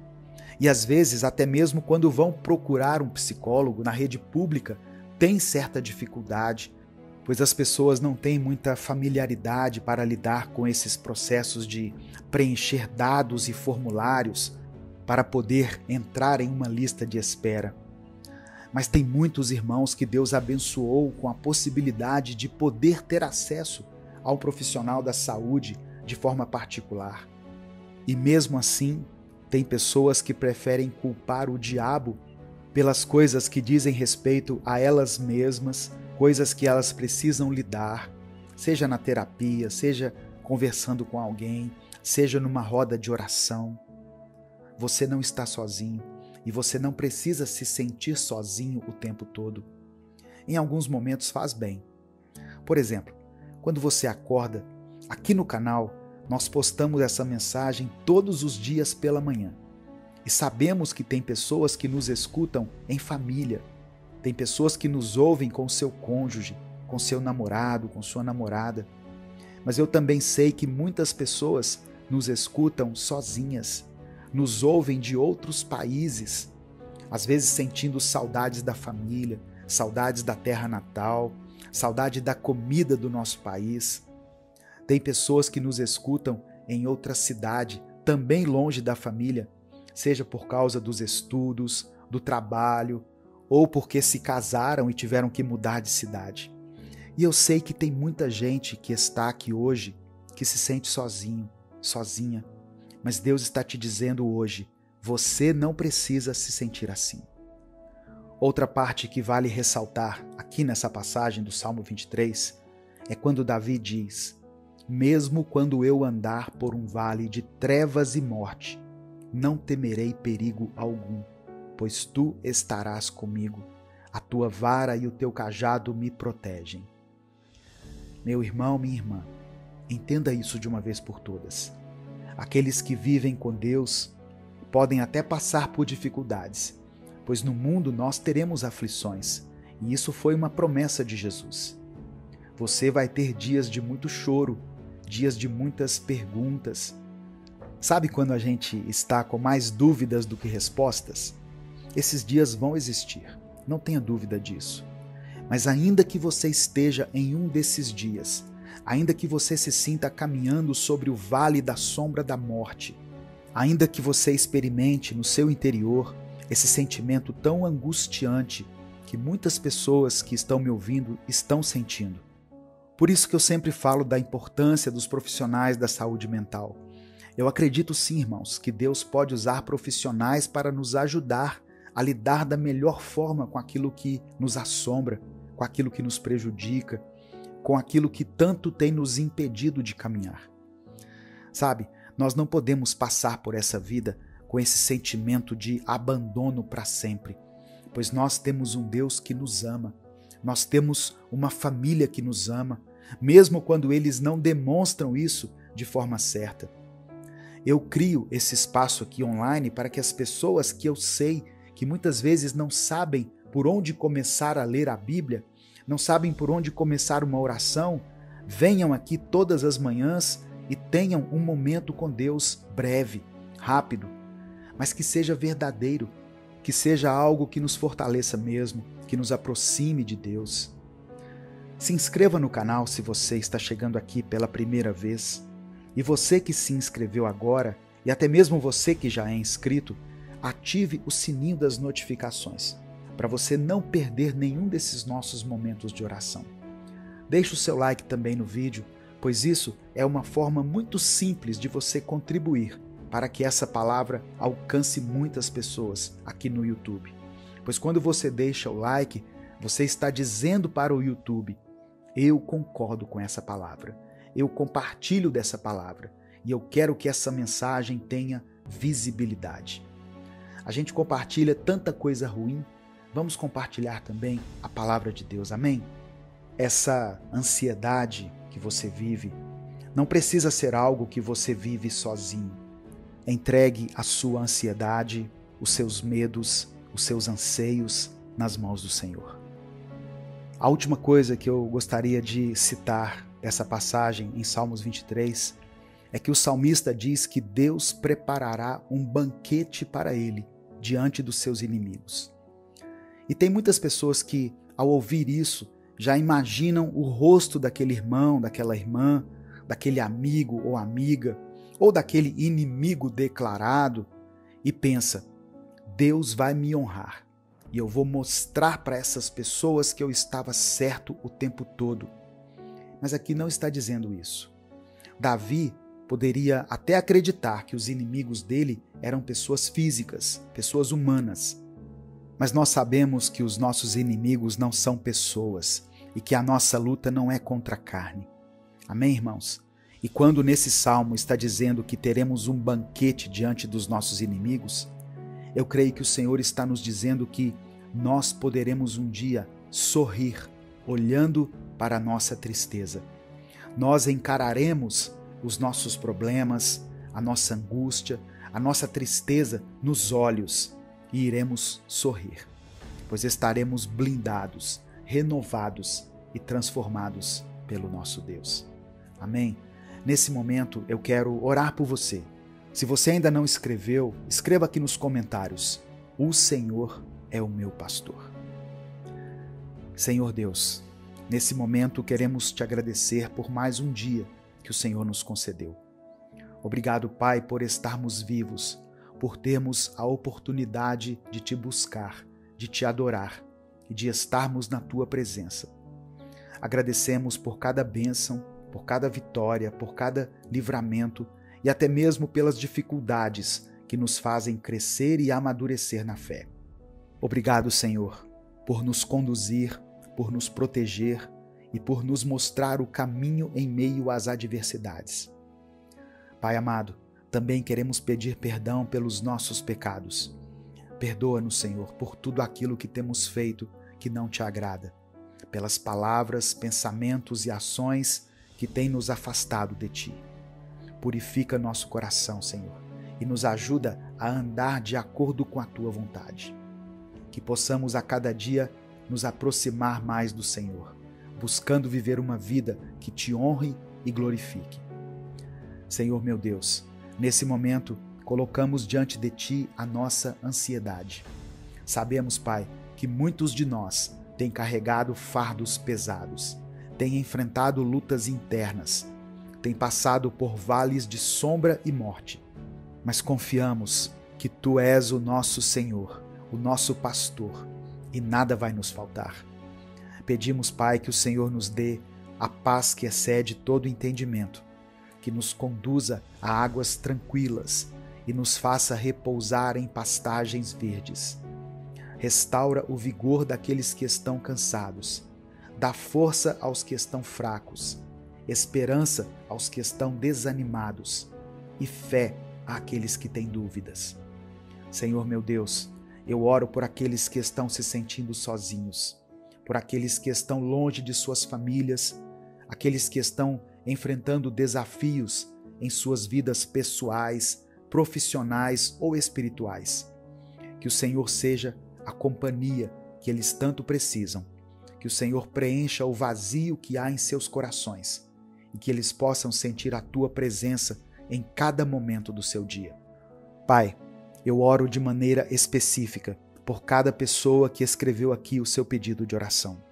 E às vezes, até mesmo quando vão procurar um psicólogo na rede pública, tem certa dificuldade, pois as pessoas não têm muita familiaridade para lidar com esses processos de preencher dados e formulários para poder entrar em uma lista de espera. Mas tem muitos irmãos que Deus abençoou com a possibilidade de poder ter acesso a um profissional da saúde de forma particular. E mesmo assim, tem pessoas que preferem culpar o diabo pelas coisas que dizem respeito a elas mesmas, coisas que elas precisam lidar, seja na terapia, seja conversando com alguém, seja numa roda de oração. Você não está sozinho e você não precisa se sentir sozinho o tempo todo. Em alguns momentos faz bem. Por exemplo, quando você acorda, aqui no canal, nós postamos essa mensagem todos os dias pela manhã. E sabemos que tem pessoas que nos escutam em família, tem pessoas que nos ouvem com seu cônjuge, com seu namorado, com sua namorada. Mas eu também sei que muitas pessoas nos escutam sozinhas, nos ouvem de outros países, às vezes sentindo saudades da família, saudades da terra natal, saudade da comida do nosso país. Tem pessoas que nos escutam em outra cidade, também longe da família, seja por causa dos estudos, do trabalho, ou porque se casaram e tiveram que mudar de cidade. E eu sei que tem muita gente que está aqui hoje que se sente sozinho, sozinha. Mas Deus está te dizendo hoje, você não precisa se sentir assim. Outra parte que vale ressaltar aqui nessa passagem do Salmo 23 é quando Davi diz: mesmo quando eu andar por um vale de trevas e morte, não temerei perigo algum, pois tu estarás comigo, a tua vara e o teu cajado me protegem. Meu irmão, minha irmã, entenda isso de uma vez por todas. Aqueles que vivem com Deus podem até passar por dificuldades, pois no mundo nós teremos aflições, e isso foi uma promessa de Jesus. Você vai ter dias de muito choro, dias de muitas perguntas. Sabe quando a gente está com mais dúvidas do que respostas? Esses dias vão existir, não tenha dúvida disso. Mas ainda que você esteja em um desses dias, ainda que você se sinta caminhando sobre o vale da sombra da morte, ainda que você experimente no seu interior esse sentimento tão angustiante que muitas pessoas que estão me ouvindo estão sentindo. Por isso que eu sempre falo da importância dos profissionais da saúde mental. Eu acredito sim, irmãos, que Deus pode usar profissionais para nos ajudar a lidar da melhor forma com aquilo que nos assombra, com aquilo que nos prejudica, com aquilo que tanto tem nos impedido de caminhar. Sabe, nós não podemos passar por essa vida com esse sentimento de abandono para sempre, pois nós temos um Deus que nos ama, nós temos uma família que nos ama, mesmo quando eles não demonstram isso de forma certa. Eu crio esse espaço aqui online para que as pessoas que eu sei que muitas vezes não sabem por onde começar a ler a Bíblia, não sabem por onde começar uma oração, venham aqui todas as manhãs e tenham um momento com Deus breve, rápido, mas que seja verdadeiro, que seja algo que nos fortaleça mesmo, que nos aproxime de Deus. Se inscreva no canal se você está chegando aqui pela primeira vez. E você que se inscreveu agora, e até mesmo você que já é inscrito, ative o sininho das notificações, para você não perder nenhum desses nossos momentos de oração. Deixe o seu like também no vídeo, pois isso é uma forma muito simples de você contribuir para que essa palavra alcance muitas pessoas aqui no YouTube. Pois quando você deixa o like, você está dizendo para o YouTube: eu concordo com essa palavra, eu compartilho dessa palavra e eu quero que essa mensagem tenha visibilidade. A gente compartilha tanta coisa ruim, vamos compartilhar também a palavra de Deus, amém? Essa ansiedade que você vive não precisa ser algo que você vive sozinho. Entregue a sua ansiedade, os seus medos, os seus anseios nas mãos do Senhor. A última coisa que eu gostaria de citar dessa passagem em Salmos 23 é que o salmista diz que Deus preparará um banquete para ele diante dos seus inimigos. E tem muitas pessoas que, ao ouvir isso, já imaginam o rosto daquele irmão, daquela irmã, daquele amigo ou amiga, ou daquele inimigo declarado, e pensa: Deus vai me honrar, e eu vou mostrar para essas pessoas que eu estava certo o tempo todo. Mas aqui não está dizendo isso. Davi poderia até acreditar que os inimigos dele eram pessoas físicas, pessoas humanas. Mas nós sabemos que os nossos inimigos não são pessoas e que a nossa luta não é contra a carne. Amém, irmãos? E quando nesse salmo está dizendo que teremos um banquete diante dos nossos inimigos, eu creio que o Senhor está nos dizendo que nós poderemos um dia sorrir olhando para a nossa tristeza. Nós encararemos os nossos problemas, a nossa angústia, a nossa tristeza nos olhos e iremos sorrir, pois estaremos blindados, renovados e transformados pelo nosso Deus. Amém? Nesse momento eu quero orar por você. Se você ainda não escreveu, escreva aqui nos comentários: o Senhor é o meu pastor. Senhor Deus, nesse momento queremos te agradecer por mais um dia que o Senhor nos concedeu. Obrigado, Pai, por estarmos vivos, por termos a oportunidade de te buscar, de te adorar e de estarmos na tua presença. Agradecemos por cada bênção, por cada vitória, por cada livramento e até mesmo pelas dificuldades que nos fazem crescer e amadurecer na fé. Obrigado, Senhor, por nos conduzir, por nos proteger e por nos mostrar o caminho em meio às adversidades. Pai amado, também queremos pedir perdão pelos nossos pecados. Perdoa-nos, Senhor, por tudo aquilo que temos feito que não te agrada, pelas palavras, pensamentos e ações que têm nos afastado de ti. Purifica nosso coração, Senhor, e nos ajuda a andar de acordo com a tua vontade. Que possamos a cada dia nos aproximar mais do Senhor, buscando viver uma vida que te honre e glorifique. Senhor meu Deus, nesse momento colocamos diante de ti a nossa ansiedade. Sabemos, Pai, que muitos de nós têm carregado fardos pesados, têm enfrentado lutas internas, têm passado por vales de sombra e morte, mas confiamos que tu és o nosso Senhor, o nosso pastor, e nada vai nos faltar. Pedimos, Pai, que o Senhor nos dê a paz que excede todo entendimento, que nos conduza a águas tranquilas e nos faça repousar em pastagens verdes. Restaura o vigor daqueles que estão cansados, dá força aos que estão fracos, esperança aos que estão desanimados e fé àqueles que têm dúvidas. Senhor meu Deus, eu oro por aqueles que estão se sentindo sozinhos, por aqueles que estão longe de suas famílias, aqueles que estão enfrentando desafios em suas vidas pessoais, profissionais ou espirituais. Que o Senhor seja a companhia que eles tanto precisam. Que o Senhor preencha o vazio que há em seus corações e que eles possam sentir a Tua presença em cada momento do seu dia. Pai, eu oro de maneira específica por cada pessoa que escreveu aqui o seu pedido de oração.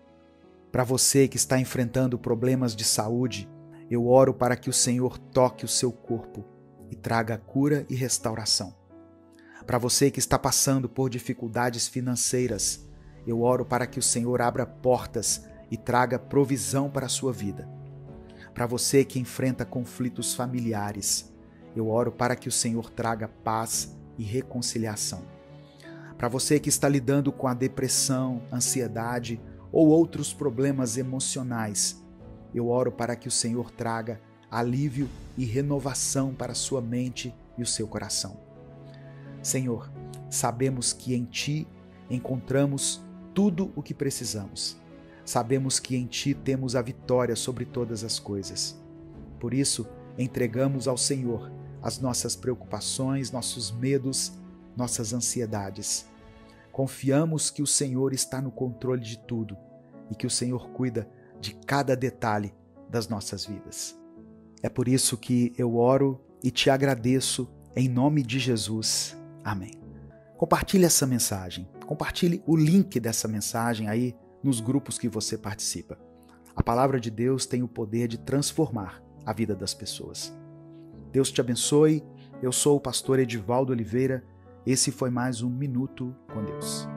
Para você que está enfrentando problemas de saúde, eu oro para que o Senhor toque o seu corpo e traga cura e restauração. Para você que está passando por dificuldades financeiras, eu oro para que o Senhor abra portas e traga provisão para a sua vida. Para você que enfrenta conflitos familiares, eu oro para que o Senhor traga paz e reconciliação. Para você que está lidando com a depressão, ansiedade ou outros problemas emocionais, eu oro para que o Senhor traga alívio e renovação para a sua mente e o seu coração. Senhor, sabemos que em Ti encontramos tudo o que precisamos. Sabemos que em Ti temos a vitória sobre todas as coisas. Por isso, entregamos ao Senhor as nossas preocupações, nossos medos, nossas ansiedades. Confiamos que o Senhor está no controle de tudo e que o Senhor cuida de cada detalhe das nossas vidas. É por isso que eu oro e te agradeço em nome de Jesus. Amém. Compartilhe essa mensagem. Compartilhe o link dessa mensagem aí nos grupos que você participa. A palavra de Deus tem o poder de transformar a vida das pessoas. Deus te abençoe. Eu sou o pastor Edivaldo Oliveira. Esse foi mais um Minuto com Deus.